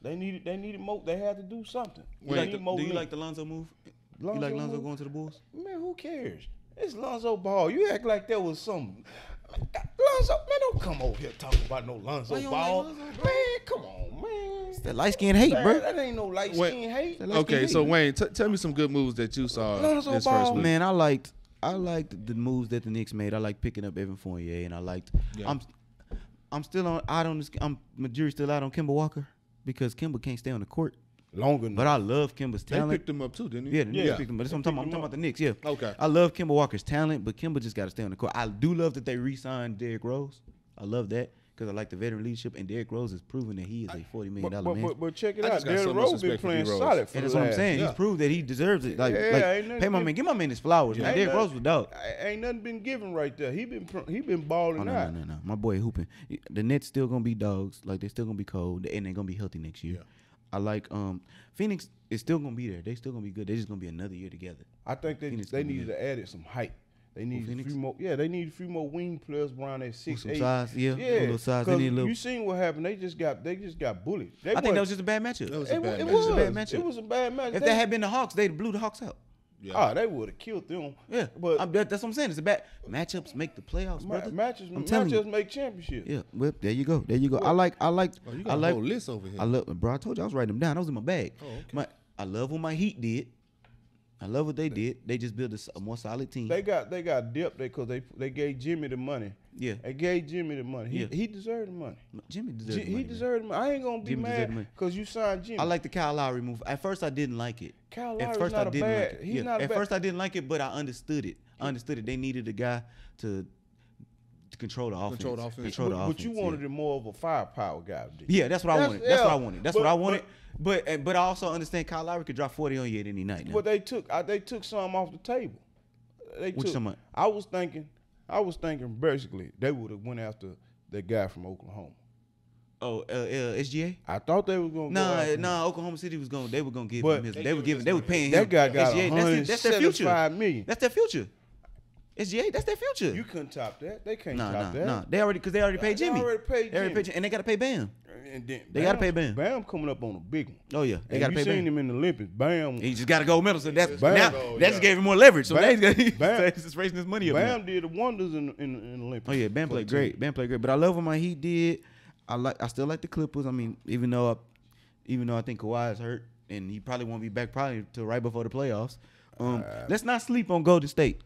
They needed more. They had to do something. Do They need more you length. like the Lonzo move? You Lonzo like Lonzo move? going to the Bulls? Man, who cares? It's Lonzo Ball. You act like that was some Lonzo. Man, don't come over here talking about no Lonzo Why you don't Ball. like Lonzo, Man, come on, man. That light skin hate, Man, bro. that ain't no light Wait. skin hate. Okay, so Wayne, tell me some good moves that you saw Lonzo this Ball. first week. Man, I liked the moves that the Knicks made. I liked picking up Evan Fournier, and I liked. Yeah. I'm still on. My jury's still out on Kemba Walker because Kemba can't stay on the court. Longer than But I love Kemba's They talent. picked him up too, didn't he? Yeah, the Knicks Yeah. picked him. But that's what I'm talking about. I'm talking about the Knicks. Yeah. Okay. I love Kemba Walker's talent, but Kemba just got to stay on the court. I do love that they re-signed Derrick Rose. I love that because I like the veteran leadership, and Derrick Rose has proven that he is a $40 million man. but check it I out. just got Derrick so much Rose been respect for playing D-Rose. solid for And the that's what I'm last- saying. Yeah. He's proved that he deserves it. Like, Yeah, like ain't nothing pay my good. man, give my man his flowers, man. Ain't Derrick Rose nothing- was dog. Ain't nothing been given right there. He been balling Oh, no, out. no. My boy hooping. The Nets still gonna be dogs. Like they still gonna be cold, and they're gonna be healthy next year. Yeah. I like Phoenix is still gonna be there. They still gonna be good. They just gonna be another year together. I think Phoenix they gonna be needed to add some height. They need a Phoenix? few more. Yeah, they need a few more wing players around that 6'8". some size, yeah, a yeah. little size. They 'Cause need a little- You seen what happened? They just got bullied. I think that was just a bad matchup. That was It a bad was. match. Just a bad matchup. It was a bad match. If that had been the Hawks, they'd blew the Hawks out. Yeah. they would have killed them. Yeah, but that's what I'm saying. It's a bad matchups make the playoffs, brother. matches I'm telling you. make championships. Yeah, well, there you go. I like. Oh, you got I a like. whole list over here. I love, bro. I told you I was writing them down. I was in my bag. Oh, okay. I love what my Heat did. I love what they did. They just built a more solid team. They got depth because they gave Jimmy the money. Yeah. They gave Jimmy the money. Yeah. He deserved the money. Jimmy deserved the He money, man. deserved the money. I ain't gonna be Jimmy deserved the mad money. because you signed Jimmy. I like the Kyle Lowry move. At first, I didn't like it. Kyle At Lowry's first, not I a didn't bad. like it. He's Yeah. not a At bad. first, I didn't like it, but I understood it. I understood it. They needed a guy to control the offense. Control the offense. Control the But you offense, wanted yeah. it more of a firepower guy. Yeah, that's what I wanted. That's what I wanted. That's what But- I wanted. But I also understand Kyle Lowry could drop 40 on you at any night. Now. But they took some off the table. They What you took. talking about? I was thinking basically they would have went after that guy from Oklahoma. SGA. I thought they was gonna. go after him. Nah. Oklahoma City was going. They were gonna give But him his. They were paying him. That guy got SGA. That's their future. $175 million. That's their future. SGA. That's their future. You couldn't top that. They can't top that. Nah. They already paid Jimmy. They already paid Jimmy. And they gotta pay Bam. And then They gotta pay Bam. Bam coming up on a big one. Oh yeah, they And gotta you pay seen Bam. him in the Olympics. Bam. He just got a gold medal, so that's Bam. now Gold, that just gave him more leverage. So Bam. now he's Bam. just raising his money up. Bam now. did wonders in the Olympics. Oh yeah, Bam for played the team. great. Bam played great. But I love what my Heat did. I still like the Clippers. I mean, even though I think Kawhi is hurt and he probably won't be back probably till right before the playoffs. Let's not sleep on Golden State.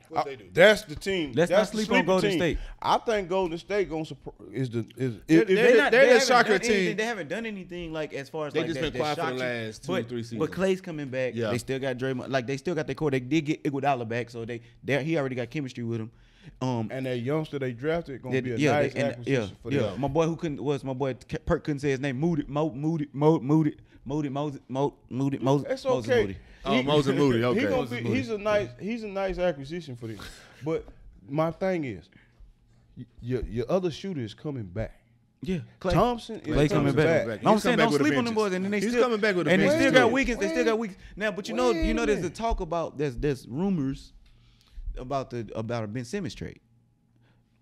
What they do? That's the team. Let's That's not the sleep on sleeper Golden team. State. I think Golden State gonna is the is They're if not- they- they're the haven't shocker done anything- team. They haven't done anything like as far as They like just that, been quiet for the shocked you. last 2 or 3 seasons. But Clay's coming back. Yeah. They still got Draymond. Like they still got their core. They did get Iguodala back, so he already got chemistry with him. and that youngster they drafted gonna be a nice acquisition for them. My boy my boy Perk couldn't say his name. Moody. That's okay. Moses Moody. Okay. He gonna Moses be, Moody. he's a nice acquisition for them. But my thing is, your other shooter is coming back. Yeah, Clay. Thompson is Clay coming back. back. No, I'm He's saying coming back don't with a sleep on them vengeance. boys, and then they He's still coming back with a and they vengeance, still got too. weekends. They still got weeks now. But you know, Wait a there's the minute. talk about there's rumors about a Ben Simmons trade.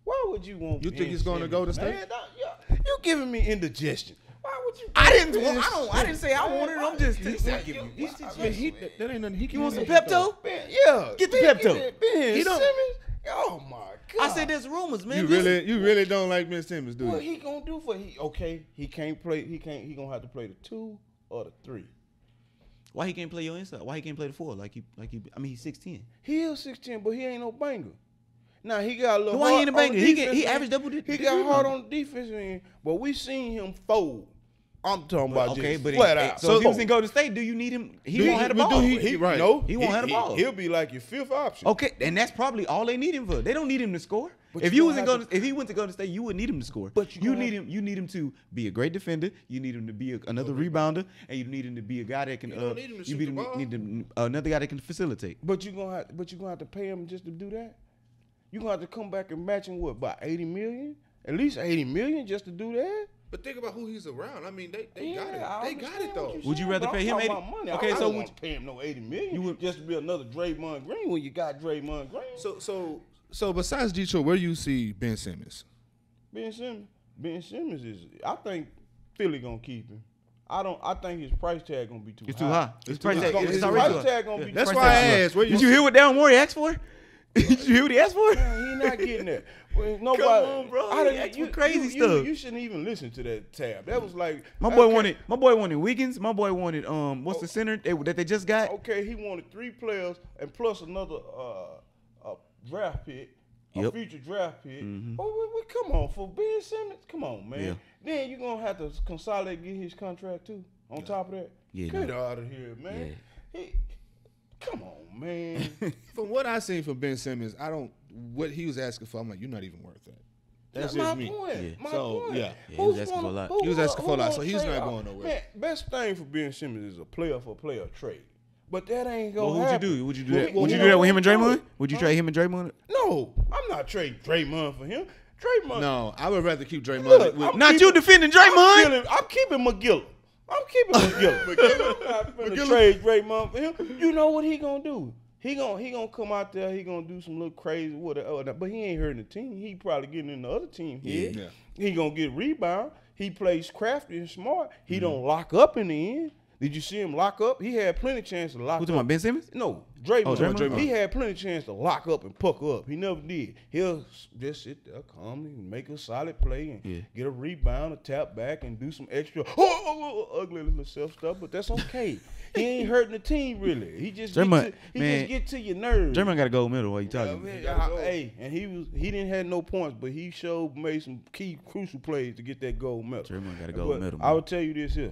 Why would you want? You think Ben he's gonna Simmons, go to man? State? You giving me indigestion. Why would you? I didn't say I Man, wanted it. I'm why- just you- saying. you- You- That ain't nothing. He can You want some use it. Pepto? Ben, yeah, Get the Ben- Pepto. Ben He don't- Simmons. Oh my God! I said there's rumors, man. You really don't like Ben Simmons, do What you? he gonna do for he? Okay, he can't play. He gonna have to play the 2 or the 3. Why he can't play your inside? Why he can't play the 4? I mean, he's 6'10". He is 6'10", but he ain't no banger. Now he got a little. Why he hard ain't a on banger? the He defensive averaged end. double digit. He got hard on the defense end, but we seen him fold. I'm talking about Okay, just but flat out. so if he was in Golden State, do you need him? He won't have the ball. Right. No, He won't have the ball. He'll be like your 5th option. Okay, and that's probably all they need him for. They don't need him to score. But If you you gonna was have if he went to Golden State, you wouldn't need him to score. But you need him. You need him to be a great defender. You need him to be another rebounder, and you need him to be a guy that can. You don't need him to shoot need the ball. need another guy that can facilitate. But you gonna have to pay him just to do that. You gonna have to come back and match him with about $80 million, at least $80 million just to do that. But think about who he's around. I mean, they got I it. They got understand it what though. you're Would you saying, rather but pay I'm him talking 80? about money. Okay, I so don't would want to pay him no $80 million You would- just to be another Draymond Green when you got Draymond Green. So besides Detroit, where do you see Ben Simmons? Ben Simmons is. I think Philly gonna keep him. I think his price tag gonna be too high. It's too high. His price His tag. price It's already too high. tag gonna be. That's too why I high. asked. Where Did you hear what Darren Morey asked for? Did you hear what he asked for? Man, he not getting that. Well, nobody, Come on, bro. I done- He asked you- for crazy you- stuff. You shouldn't even listen to that tab. That was like My boy okay, wanted Wiggins. My boy wanted what's the center that they just got? Okay, he wanted 3 players and plus another draft pick, a Yep. future draft pick. Come on, for Ben Simmons, come on, man. Yeah. Then you gonna have to consolidate, get his contract too. On top of that, Yeah, get no. out of here, man. Come on, man. From what I seen from Ben Simmons, what he was asking for. I'm like, you're not even worth that. That's my just me. point. Yeah. My So, point. yeah. Yeah, he was asking for a lot. He was asking for a lot, so who he's gonna not trade? going nowhere. Man, best thing for Ben Simmons is a player for player trade. But that ain't gonna Well, who'd you happen. do? Would you do that? Well, Would you you do that know with him and what? Draymond? Would you trade him and Draymond? No, I'm not trading Draymond for him. Draymond. No, I would rather keep Draymond. Look, with, I'm Not keeping- you defending Draymond. I'm keeping McGill. I'm keeping McGill. I'm not finna trade Draymond for him. You know what he gonna do? He gonna come out there. He gonna do some little crazy whatever. But he ain't hurting the team. He probably getting in the other team head. Yeah. He gonna get rebound. He plays crafty and smart. He don't lock up in the end. Did you see him lock up? He had plenty of chance to lock Who up. talking about Ben Simmons? No, Draymond. Oh, Draymond? He had plenty of chance to lock up and pucker up. He never did. He'll just sit there calmly and make a solid play and get a rebound, a tap back, and do some extra ugly little self stuff. But that's okay. He ain't hurting the team really. He just Draymond, just get to your nerves. Draymond got a gold medal while you Yeah, talking. man, hey, and he didn't have no points, but he made some key crucial plays to get that gold medal. Draymond got a gold But medal, I man. would tell you this here.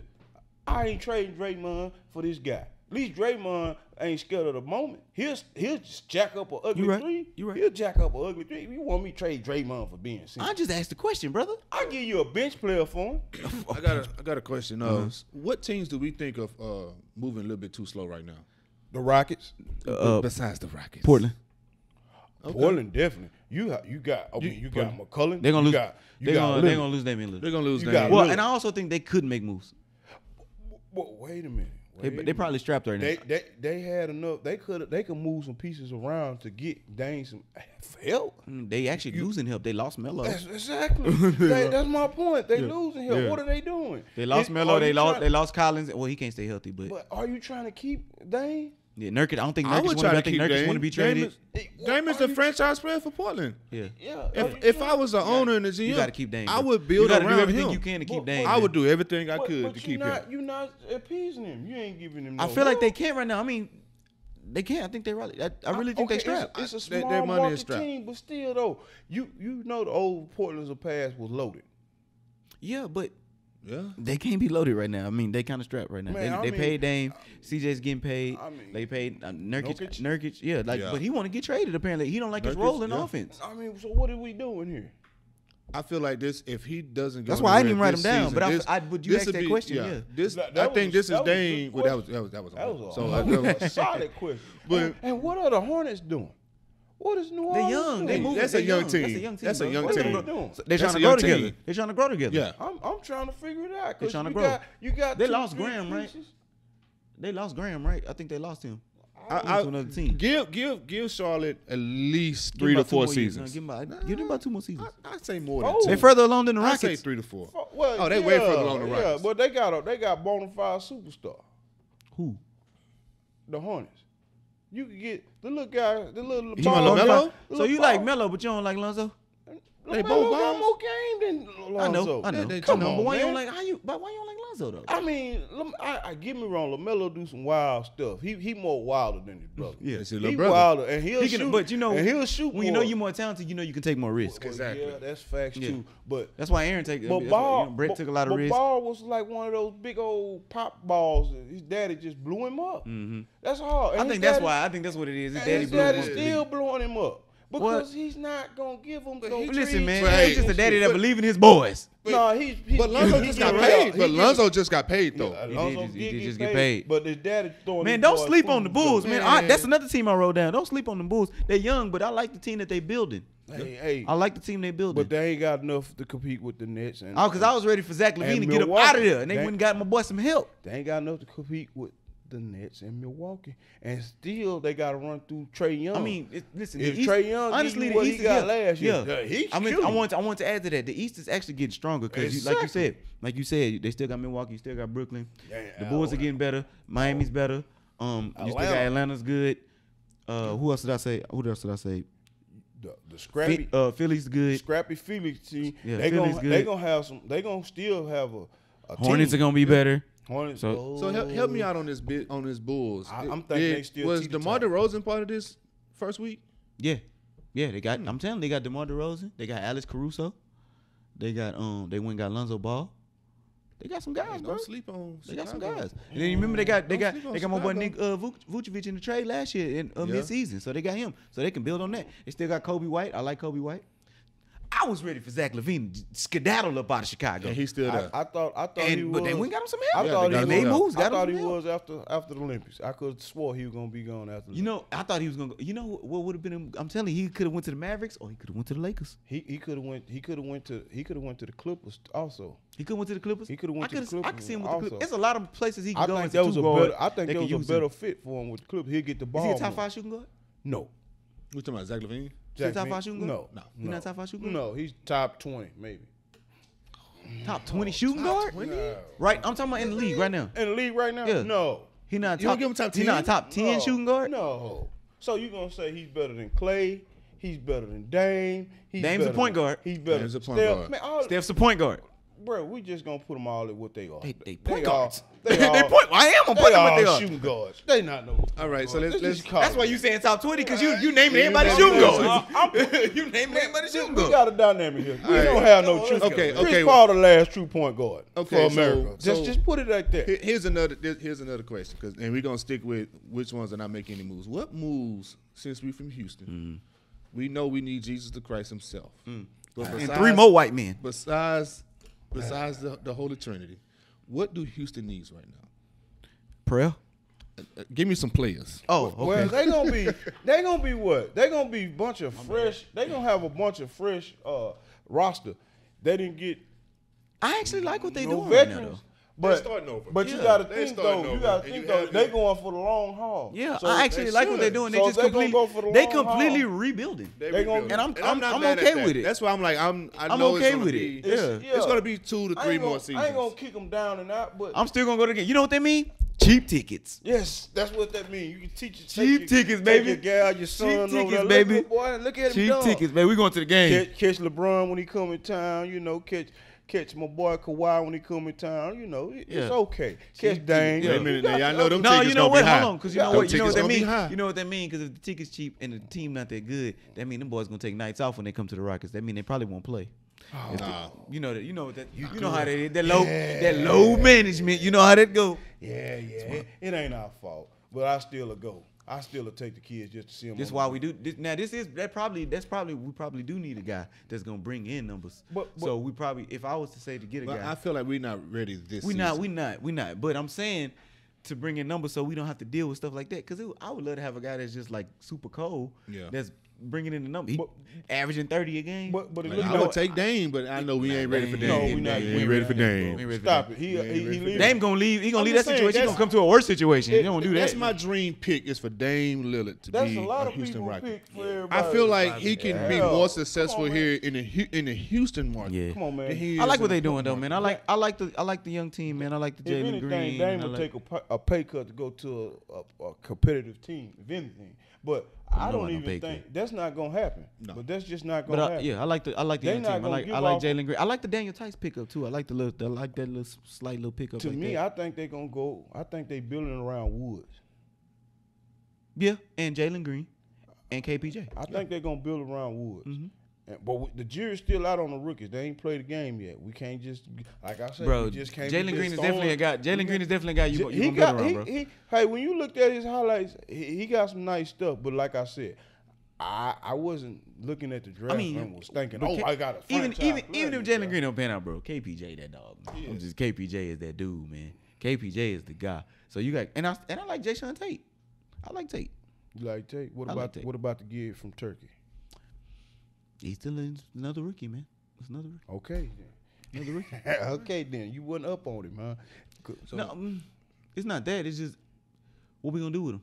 I ain't trading Draymond for this guy. At least Draymond ain't scared of the moment. He'll just jack up an ugly You right. three. You right. He'll jack up an ugly three. You want me to trade Draymond for Ben Simmons? I just asked the question, brother. I'll give you a bench player for him. I got a question. What teams do we think of moving a little bit too slow right now? The Rockets. Besides the Rockets, Portland. Okay. Portland definitely. You got McCullough. They're gonna lose. They're They're gonna lose Damian Lillard. They're gonna lose You that. got Well, Lillard. and I also think they could make moves. Well, wait a minute. They probably strapped right now. They had enough. They could move some pieces around to get Dame some help. They actually losing help. They lost Melo. That's exactly. That's my point. They losing help. Yeah. What are they doing? They lost Melo. They lost Collins. Well, he can't stay healthy, but But are you trying to keep Dame? yeah, Nurkic. I don't think I Nurkic would want try to. I to think keep Nurkic Dame. want to be traded. Dame is the franchise player for Portland. Yeah, Yeah. If I was the owner in the GM, you got to keep Dame. I bro. would You build gotta around do everything him. you can to keep Well, Dame. I would do everything I But could to keep him. you're not appeasing him. You ain't giving him. I no feel like they help. can't right now. I mean, they can't. I think they really. I really think they strapped. It's a Their small money is market strapped. team, but still though, you know the old Portland's of past was loaded. Yeah, but Yeah. they can't be loaded right now. I mean, they kind of strapped right now. Man, I They mean, paid Dame. CJ's getting paid. I mean, They paid Nurkic. Nurkic? Nurkic, yeah, like, Yeah. but he want to get traded. Apparently, he don't like his Nurkic, role in yeah. offense. I mean, so what are we doing here? I feel like this. If he doesn't go, That's why I didn't even anywhere write this him down, season, but this- would you this ask would that be- question? Yeah. This, That I was think a- this that is was a Dame. good Well, that was question. that was That was a, so that was a solid question. But- and what are the Hornets doing? What is New They're Orleans young. doing? They moving. That's They're a young young. team. That's a young team. That's a bro. young What are team. they doing? They're That's trying a to young grow together. team. They're trying to grow together. Yeah. I'm trying to figure it out. They 'Cause trying to you grow. You got They two lost big Graham, right? pieces. They lost Graham, right? I think they lost him. I, to another team. Give Charlotte at least Give 3 them to about 2 4 more years. seasons. No, give them about 2 more seasons. I'd say more than Oh. 2. They're further along than the I'd say Rockets. 3 to 4. Well, Oh, they way further along the Yeah, Rockets. but they got bona fide superstar, Who? the Hornets. You can get the little guy, the little. You want LaMelo? So you like Melo, but you don't like Lonzo? They LaMelo both got bombs? more game than Lonzo. I know. they- Come But on, why you don't man. like why you don't like Lonzo though? I mean, I get me wrong. LaMelo do some wild stuff. He more wilder than his brother. Yeah. It's his He little brother. wilder, and he'll He shoot. can, but you know, and he'll shoot. when you know more. you're more talented, you know you can take more risks. Well, Exactly. Yeah, that's facts Yeah. too. But That's why Aaron take. But that's Ball, why, Brett took a lot of risks. Ball was like one of those big old pop balls. And his daddy just blew him up. Mm-hmm. That's hard. I think that's why. I think that's what it is. His daddy His blew him daddy up. still blowing him up because What? he's not gonna give him. But no listen, man, But hey, he's just a daddy that but- believe in his boys. No, he's But Lonzo just got paid. But Lonzo just got paid though. He did just get paid. But his daddy throwing. Man, his don't boy sleep food on the Bulls, man. Man. That's another team I wrote down. Don't sleep on the Bulls. They're young, but I like the team that they building. Hey, I like the team they building. but they ain't got enough to compete with the Nets. And, Oh, because I was ready for Zach LaVine and to get up Milwaukee. out of there, and they They- went and got my boy some help. They ain't got enough to compete with the Nets and Milwaukee, and still they got to run through Trey Young. I mean, listen, If the East, Trae Young honestly, give you the what East he got is, last year, yeah. he's I mean, killing. I want to add to that. The East is actually getting stronger because, like you said, they still got Milwaukee, you still got Brooklyn. Yeah, The Bulls are getting better. Miami's better. You still got Atlanta's good. Who else did I say? the scrappy, Philly's good. scrappy Felix team. Yeah, they Philly's gonna good. they gonna have some. They gonna still have a Hornets team. are gonna be better. Hornets. So- So help me out on this Bulls. I'm thinking they still was teeter DeMar totter. DeRozan part of this first week? Yeah, they got. I'm telling you, they got DeMar DeRozan. They got Alex Caruso. They got they went and got Lonzo Ball. They got some guys, bro. Don't sleep on. They got some Chicago. guys. And then you remember they got sleep on my boy Chicago. Nick Vucevic in the trade last year in mid-season. So they got him. So they can build on that. They still got Kobe White. I like Kobe White. I was ready for Zach LaVine to skedaddle up out of Chicago. And he's still there. I thought he was. But they went and got him some I help. Yeah, thought they he got made him some moves. I Got thought him he some help. was after the Olympics. I could have swore he was gonna be gone after. You know, I thought he was gonna go. You know what would have been? I'm telling you, he could have went to the Mavericks or he could have went to the Lakers. he could have went. He could have went to the Clippers also. He could have went to the Clippers. He coulda went to the I Clippers could see him with the also. Clippers. There's a lot of places he I can go think into. that was a two-guard better. I think that that can was a use him. better fit for him with the Clippers. He'll get the ball. Is he a top more. 5 shooting guard? No. We talking about Zach LaVine? Is he top 5 shooting guard? No. He not top 5 shooting guard? No, he's top 20 maybe. Top 20 shooting guard? No. Right, I'm talking about in the league right now. In the league right now? Yeah. No. He not You don't top. give him top He not 10? top 10 No. shooting guard. No. So you gonna say he's better than Clay? He's better than Dame. Dame's a point guard. He's better. Dame's a point Steph- guard. Man, all, Steph's a point guard. bro, we just gonna put them all at what they are. They point all- guards. They They all, point. I am gonna they put them what they all are. shooting guards. They not no. All right, so Let's let's just call That's it. why you saying top 20 because you naming Yeah, everybody you shooting know, guards. You naming everybody shooting We guards. got a dynamic here. We right. don't have no true. Okay, Chris okay. Paul, the last true point guard Okay, for America. so- just put it like that. Here's another question, and we're gonna stick with which ones are not making any moves. What moves, since we from Houston, we know we need Jesus the Christ Himself, but And besides, 3 more white men. besides the Holy Trinity, what do Houston needs right now? Prayer. Give me some players. Oh, okay. Well, they gonna be what? They gonna be bunch of fresh. They gonna have a bunch of fresh roster. They didn't get I actually like what they no doing right now, veterans. though. They're starting over. But you Yeah. gotta They're think starting though. You over. gotta And think you though. have They the- going for the long haul. Yeah, So I actually they like what they're should. doing. So They just they gonna completely, go for the they long completely haul. rebuilding. They They gonna- rebuilding. and I'm not mad okay at that. with it. That's why I'm like I I'm know okay it's gonna with be, it. Yeah. It's gonna be 2 to 3 more seasons. I ain't gonna kick them down and out, but I'm still gonna go to the game. You know what that mean? Cheap tickets. yes, that's what that means. You can teach your Cheap tickets, take baby. Your gal, your son, Cheap over tickets, there. baby. Look, boy, look at him, Cheap dog. tickets, man. We going to the game. Catch LeBron when he come in town. You know, catch my boy Kawhi when he come in town. You know, it's Yeah. okay. Catch Dame. Wait a minute, now y'all know them No, tickets you know gonna what? be high. Hold on, because you know Them what? You know what tickets that gonna be mean? high. You know what that mean? Because if the ticket's cheap and the team not that good, that mean them boys gonna take nights off when they come to the Rockets. That mean they probably won't play. Nah. You know that. You know that. You know how that is. That low management. You know how that go. Yeah. It ain't our fault, but I still go. I still take the kids just to see them. This why we do. Now that's probably we probably do need a guy that's gonna bring in numbers. But- so we probably, if I was to say to get a But guy, I feel like we're not ready this we season. not. But I'm saying to bring in numbers so we don't have to deal with stuff like that. Because I would love to have a guy that's just like super cold. Yeah. That's bringing in the number. He But- averaging 30 a game. But Like, you I know, would take Dame, but I know we ain't ready for Dame. Dame. No, we not- We we ain't ready for not, Dame. We ain't ready for stop Dame. it. He ain't ready for leaving. Dame gonna leave. He gonna I'm leave that just saying, situation. He that's- gonna come to a worse situation. He don't do that. That's my dream pick is for Dame Lillard to That's be a lot a of Houston people Rocket. pick for everybody. I feel like he can be Yeah. more Come successful on, man. here in the Houston market. Yeah. Come on, man. than he I is like what in they the doing though, Brooklyn man. market. I like the young team, man. I like the If Jalen anything, Green. Dame I would like- take a pay cut to go to a competitive team, if anything. But I know don't I don't even pay think cut. that's not gonna happen. No. But that's just not But gonna happen. I like the They young not team. I gonna like give Jalen off- Green. I like the Daniel Tice pickup too. I like that little slight little pickup. To like me, that. I think they're gonna go. I think they building around Woods. Yeah, and Jalen Green and KPJ. I think they're gonna build around Woods. Mm-hmm. But the jury's still out on the rookies. They ain't played the game yet. We can't just, like I said, Bro, we just can't. Jalen be Green is just definitely a guy. throwing- Jalen Green is definitely a guy you He gonna got build around, bro. hey, when you looked at his highlights, he got some nice stuff. But like I said, I wasn't looking at the draft and was thinking, but I got a even franchise even if player, Jalen bro. Green don't pan out, bro, KPJ that dog. Man. I'm just KPJ is that dude, man. KPJ is the guy. So you got and I like Jay Sean Tate. I like Tate. You like Tate? What I about like Tate. what about the kid from Turkey? He's still another rookie, man. It's another rookie. Okay, Another rookie. then. Okay, then you wasn't up on him, huh? So, No, it's not that. It's just what we gonna do with him.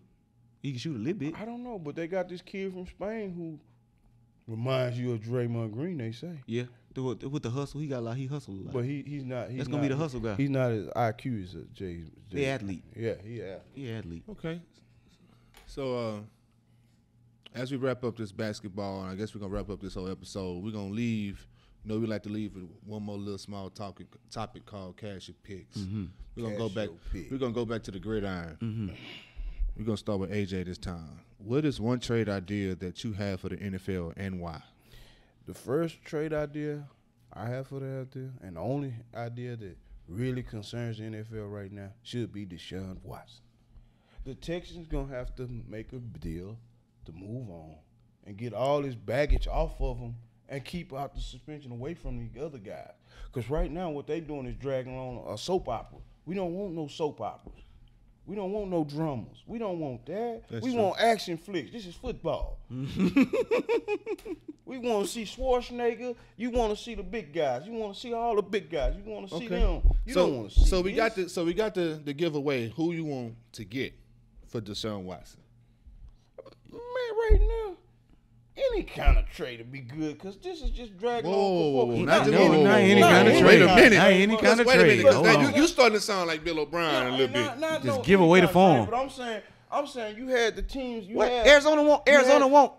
He can shoot a little bit. I don't know, but they got this kid from Spain who reminds you of Draymond Green. They say, Yeah, with the hustle, he hustled a lot. but he's not. He's That's gonna be the hustle guy. He's not as IQ as Jay. He athlete. Yeah, yeah. He athlete. Okay. So as we wrap up this basketball, and I guess we're gonna wrap up this whole episode, we're gonna leave. You know, we like to leave with one more little small topic called Cash Your Picks. We're gonna go Cash back. Your Picks. We're gonna go back to the gridiron. We're gonna start with AJ this time. What is one trade idea that you have for the NFL and why? The first trade idea I have for the idea, and the only idea that really concerns the NFL right now, should be Deshaun Watson. The Texans gonna have to make a deal to move on and get all this baggage off of them and keep out the suspension away from the other guys. Because right now what they doing is dragging on a soap opera. We don't want no soap operas. We don't want no dramas. We don't want that. That's we true. want action flicks. This is football. We want to see Schwarzenegger. You want to see the big guys. You want to see all the big guys. You want to see them. You don't want to see so we got this. the the giveaway. Who you want to get for Deshaun Watson? Man, right now, any kind of trade would be good because this is just dragging on. Whoa. Not Not any whoa, kind of whoa. trade. Wait a minute. Not any kind of Wait a minute, trade. 'cause Hold now on. you starting to sound like Bill O'Brien a little bit. Not give away the any kind of form. trade, But I'm saying you had the teams. You What? had Arizona want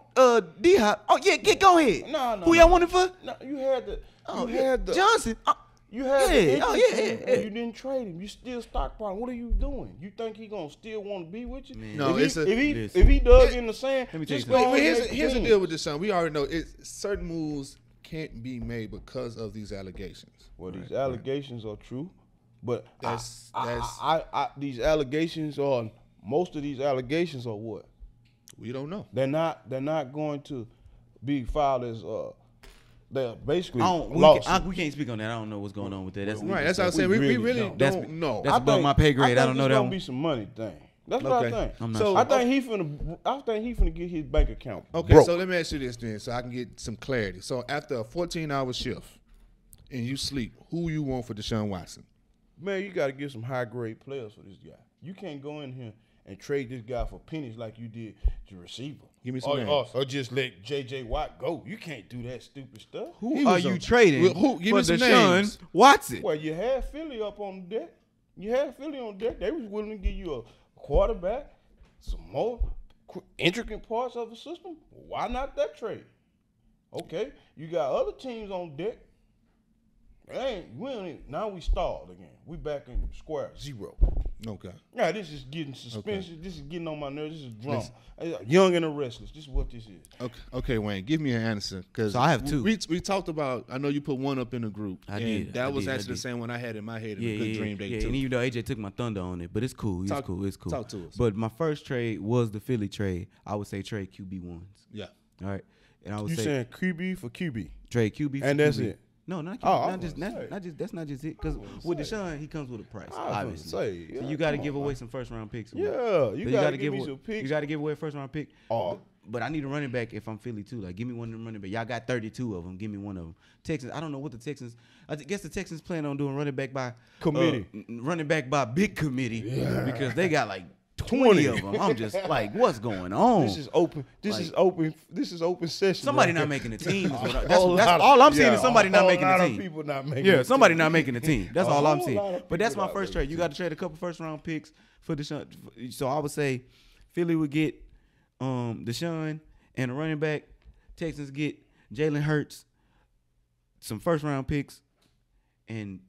D-Hop. Oh yeah, go ahead. No. Who y'all wanted for? No, you had the. Oh, you had the. Johnson. You had Yeah. the Oh, interest yeah, in him, yeah. and you didn't trade him. You still stockpiling. What are you doing? You think he gonna still want to be with you? No, if it's a- if he dug in the sand, Let me tell you just something. go Wait, and here's make the teams. deal with Deshaun. We already know certain moves can't be made because of these allegations. Well, these allegations are true, but That's- these allegations are most of these allegations are what? We don't know. They're not going to be filed as they're basically We lawsuits. can't speak on that. I don't know what's going on with that. That's Right, that's what I'm saying. We We really really don't. don't know. That's above my pay grade. I don't know It's that gonna one. be some money thing. That's what I Okay. think. I'm not So sure. I think he finna get his bank account. Okay, broke. so let me ask you this then, so I can get some clarity. So after a 14-hour shift and you sleep, who you want for Deshaun Watson? Man, you got to get some high grade players for this guy. You can't go in here and trade this guy for pennies like you did the receiver. Give me some or, names. or just let J.J. Watt go. You can't do that stupid stuff. Who He are was you on- trading Well, who- give for me some Deshaun names. Watson? Well, you had Philly up on the deck. You had Philly on deck. They was willing to give you a quarterback, some more intricate parts of the system. Why not that trade? Okay, you got other teams on deck. Now we stalled again. We back in square zero. Okay. Yeah, this is getting suspension. This is getting on my nerves. This is drama. Young and the restless. This is what this is. Okay, Wayne, give me an answer. Cause So I have two. We talked about, I know you put one up in the group. I and did, That I was did, I actually the did. same one I had in my head in Yeah, a good yeah, dream day yeah. too. And even though AJ took my thunder on it, but it's cool. It's Talk- cool. It's cool. talk to us. But my first trade was the Philly trade. I would say trade QB1s. Yeah. All right. And I would You say saying QB for QB? trade QB for And that's QB. it? No, not QB. Oh, I not was just gonna say. not just that's not just it. Because with Deshaun, he comes with a price. I was gonna Obviously. say, So yeah, you got to come give on, away man. some first round picks. Yeah, So you got to give me away, some picks. You got to give away a first round pick. Oh. But I need a running back if I'm Philly too. Like, give me one of them running back. Y'all got 32 of them. Give me one of them. Texans. I don't know what the Texans. I guess the Texans plan on doing running back by Committee. running back by big committee because they got like 20 of them. I'm just like, what's going on? This is open. This Like- is open. This is open session. Somebody right not here. making the team. Is what I- A that's whole that's lot of- all I'm seeing yeah, is somebody a not whole making lot the of team. people not making Yeah, the somebody team. not making the team. That's A all I'm whole seeing. lot of But that's people my not first making trade. the You got to trade a couple first round picks for Deshaun. So I would say Philly would get Deshaun and a running back. Texans get Jalen Hurts, some first round picks, and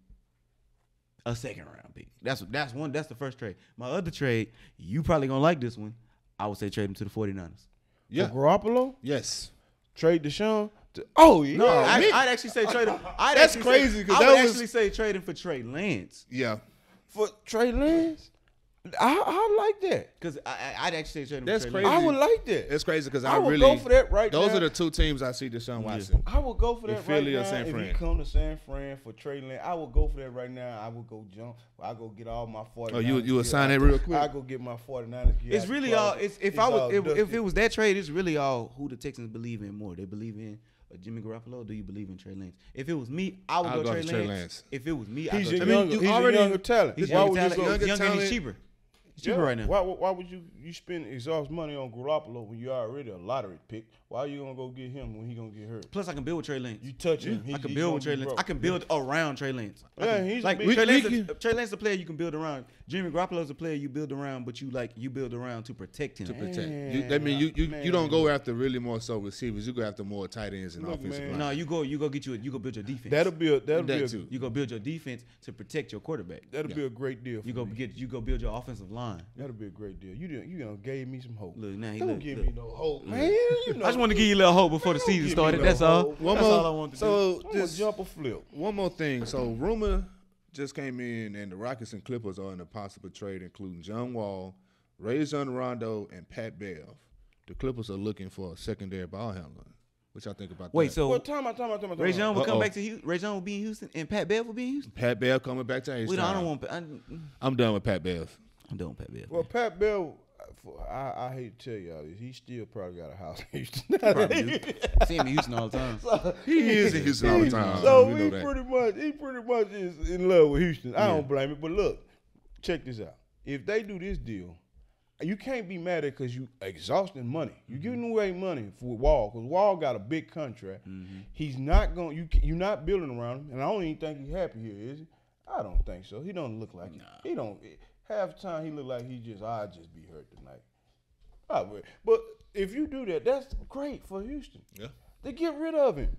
a second round pick. That's one. That's the first trade. My other trade, you probably gonna like this one. I would say trade him to the 49ers. Yeah. For Garoppolo, Yes. trade Deshaun. Oh yeah. No, I'd actually say trade him. That's crazy, 'cause I that would was- actually say trade him for Trey Lance. Yeah. For Trey Lance, I like that. Because I'd actually say trade him That's for Trey crazy. Lance. I would like that. It's crazy because I I would really go for that right Those now. are the two teams I see Deshaun Watson. I would go for that In Philly right or now. San If Fran? he come to San Fran for Trey Lance, I would go for that right now. I would go jump. I go get all my 49ers. you would gear sign out that the- real quick? I go get my 49ers gear. It's out the really all. closet. If all if dusty. it was that trade, it's really all who the Texans believe in more. They believe in Jimmy Garoppolo. Or do you believe in Trey Lance? If it was me, I would I'll go go to Trey Trey Lance. Lance. If it was me, I'd He's go a Trey younger, Lance. you he's already- a younger talent. He's Why younger would you talent. go? younger Younger and he's talent. cheaper. He's cheaper right now. Why would you spend exhaust money on Garoppolo when you already a lottery pick? Why are you gonna go get him when he gonna get hurt? Plus, I can build with Trey Lance. You touch him, I can build with Trey Lance. I can build around Trey Lance. I Yeah, can- he's a like big- Trey Lance. we Trey Lance is a player you can build around. Jimmy Garoppolo is a player you build around, but you build around to protect him. To protect. Man, That mean you man. don't go after really more so receivers. You go after more tight ends and Look, offensive man. line. No, you go build your defense. That'll be a you go build your defense to protect your quarterback. that'll be a great deal. For You go me. build your offensive line. That'll be a great deal. You done gave me some hope. Look now, he Don't look. give look. me no hope, man. You know, I just want to give you a little hope before the Don't season give me started. no That's all. hope. One That's more. all I want to do. So I'm just gonna jump or flip. one more thing. So rumor just came in, and the Rockets and Clippers are in a possible trade, including John Wall, Rajon Rondo, and Pat Bev. The Clippers are looking for a secondary ball handler. What y'all think about Wait, that? so Well, time out. Rajon will come Uh-oh. back to Houston. Rajon will be in Houston, and Pat Bev will be in Houston. Pat Bev coming back to H-Town. I don't want. I'm done with Pat Bev. I'm done with Pat Bev. Well, Pat Bell, I hate to tell y'all this, he still probably got a house in Houston. Probably do. See him in Houston all the time. He is in Houston all the time. So we know he that. pretty much is in love with Houston. I Yeah. don't blame it. But look, check this out. If they do this deal, you can't be mad at it because you exhausting money. You giving away money for Wall because Wall got a big contract. He's not going. You're not building around him, and I don't even think he's happy here, is he? I don't think so. He don't look like he don't. Half the time he look like I'll just be hurt tonight. But if you do that, that's great for Houston. Yeah. They get rid of him.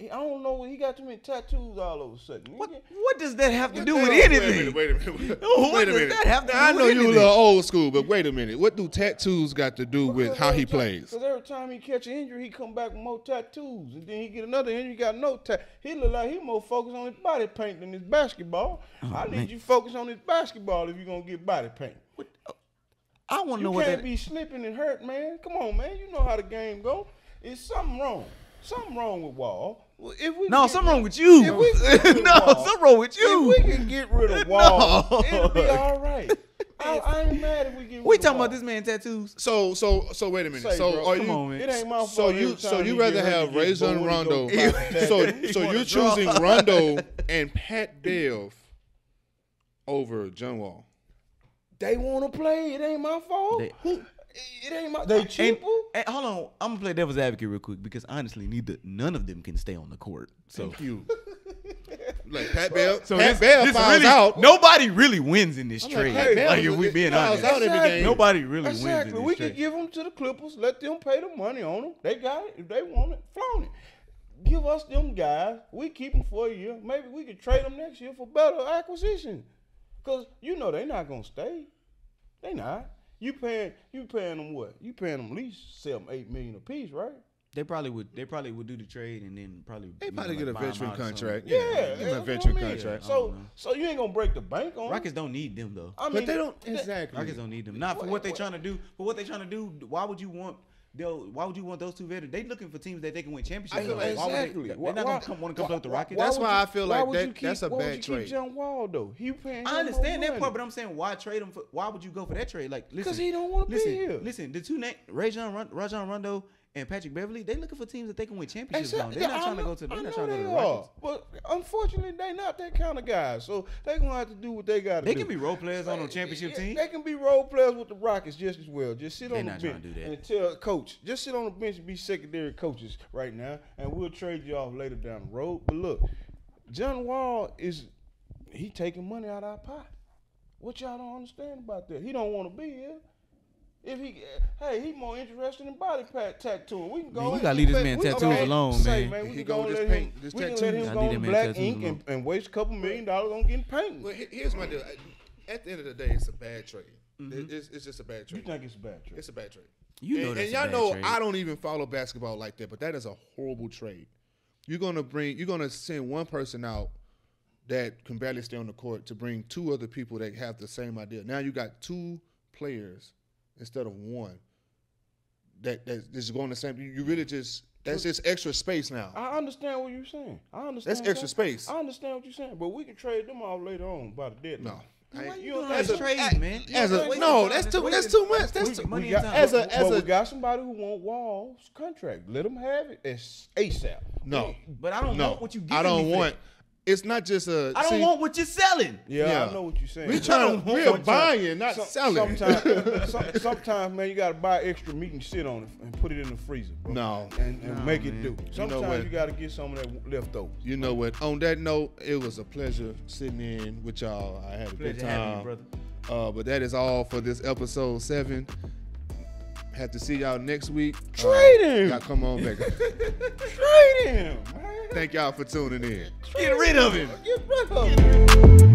I don't know. He got too many tattoos all of a sudden. What does that have to do with Wait a anything? minute. Wait a minute. What Wait a does minute. that have to Now, I do know with you a anything? little old school, but wait a minute. What do tattoos got to do with how he plays? Because every time he catch an injury, he come back with more tattoos. And then he get another injury, he got no tattoo. He look like he more focused on his body paint than his basketball. I need you focus on his basketball if you're going to get body paint. I want to know You what can't that. be slipping and hurt, man. Come on, man. You know how the game go. It's something wrong. Something wrong with Wall. Well, if we No, get something rid- wrong with you. If we get rid of No, Wall, something wrong with you. If we can get rid of Wall, No. it'll be all right. I I ain't mad if we get. We talking about this man tattoos. So wait a minute. Say, So bro, are come you? on, man. It ain't my fault. So every time you he rather get hurt, have he get Rajon bored, he Rondo? go back to So that. you're choosing Rondo and Pat Bev over John Wall? They want to play. It ain't my fault. It ain't my. They cheaper. And hold on, I'm gonna play devil's advocate real quick because honestly, none of them can stay on the court. So Thank you. Like Pat Bev. So Pat this Bev fouls really, out. Nobody really wins in this trade. Pat Bev Like if we being fouls honest, out every game. nobody really wins in Exactly. this We trade. can give them to the Clippers. Let them pay the money on them. They got it. If they want it, flaunt it. Give us them guys. We keep them for a year. Maybe we could trade them next year for better acquisition. Cause you know they not gonna stay. They not. You paying them what? You paying them at least $7-8 million a piece, right? They probably would do the trade and then probably They probably get a buy 'em veteran out or something. contract. Yeah, Give them a that's veteran what I mean. contract. So you ain't gonna break the bank on them. Rockets don't need them though. I mean, But they don't exactly. Rockets don't need them. Not for what they trying to do. For what they trying to do, why would you want those two veterans? They looking for teams that they can win championships. I feel with. Why would exactly. They're not gonna want to come play with the Rockets. That's would why I feel like would that- you keep- that's a why would bad you keep trade. John Wall though? He paying. I understand that part, but I'm saying why trade him for? Why would you go for that trade? Like, listen, because he don't want to be here. Listen, the two names, Rajon Rondo and Patrick Beverly, they looking for teams that they can win championships on. They're not trying to go to. They're not trying to go to the Rockets. But unfortunately, they not that kind of guys. So they gonna have to do what they got to do. They can be role players on a championship team. They can be role players with the Rockets just as well. Just sit They on the not trying bench to do that. and tell coach. Just sit on the bench and be secondary coaches right now, and we'll trade you off later down the road. But look, John Wall he taking money out of our pot. What y'all don't understand about that? He don't want to be here. If he more interested in body tattooing. We can go. Man, you gotta leave this man tattoos alone, man. We He can go go with let this him. paint, this We can tattoo. let him I go need on that man black tattoos ink alone. and waste a couple $1 million on getting paint. Well, here's my deal. At the end of the day, it's a bad trade. It's just a bad You trade. think it's a bad trade? It's a bad trade. You know and that's a y'all bad know trade. I don't even follow basketball like that, but that is a horrible trade. You're gonna send one person out that can barely stay on the court to bring two other people that have the same idea. Now you got two players instead of one that is going the same. You really that's just extra space now. I understand what you're saying. I understand. That's extra that. space. I understand what you're saying, but we can trade them off later on by the deadline. No. Why I- you doing all that's this a- trade, man? No, that's too much. That's too money We got, and time. but we got somebody who want Wall's contract. Let them have it. It's ASAP. No. But I don't No. want what you giving I don't me for want. that. It's not just a. I don't see, want what you're selling. Yeah, Yeah. I know what you're saying. We're buying, not selling. Sometimes, man, you got to buy extra meat and sit on it and put it in the freezer. Bro. No. And make it man. do. Sometimes what? you got to get some of that left over. You know what? On that note, it was a pleasure sitting in with y'all. I had a good Pleasure having you, time. brother. But that is all for this episode 7. Have to see y'all next week. Trade him. Y'all come on back. Trade him, man. Thank y'all for tuning in. Get rid of him. Get rid of him.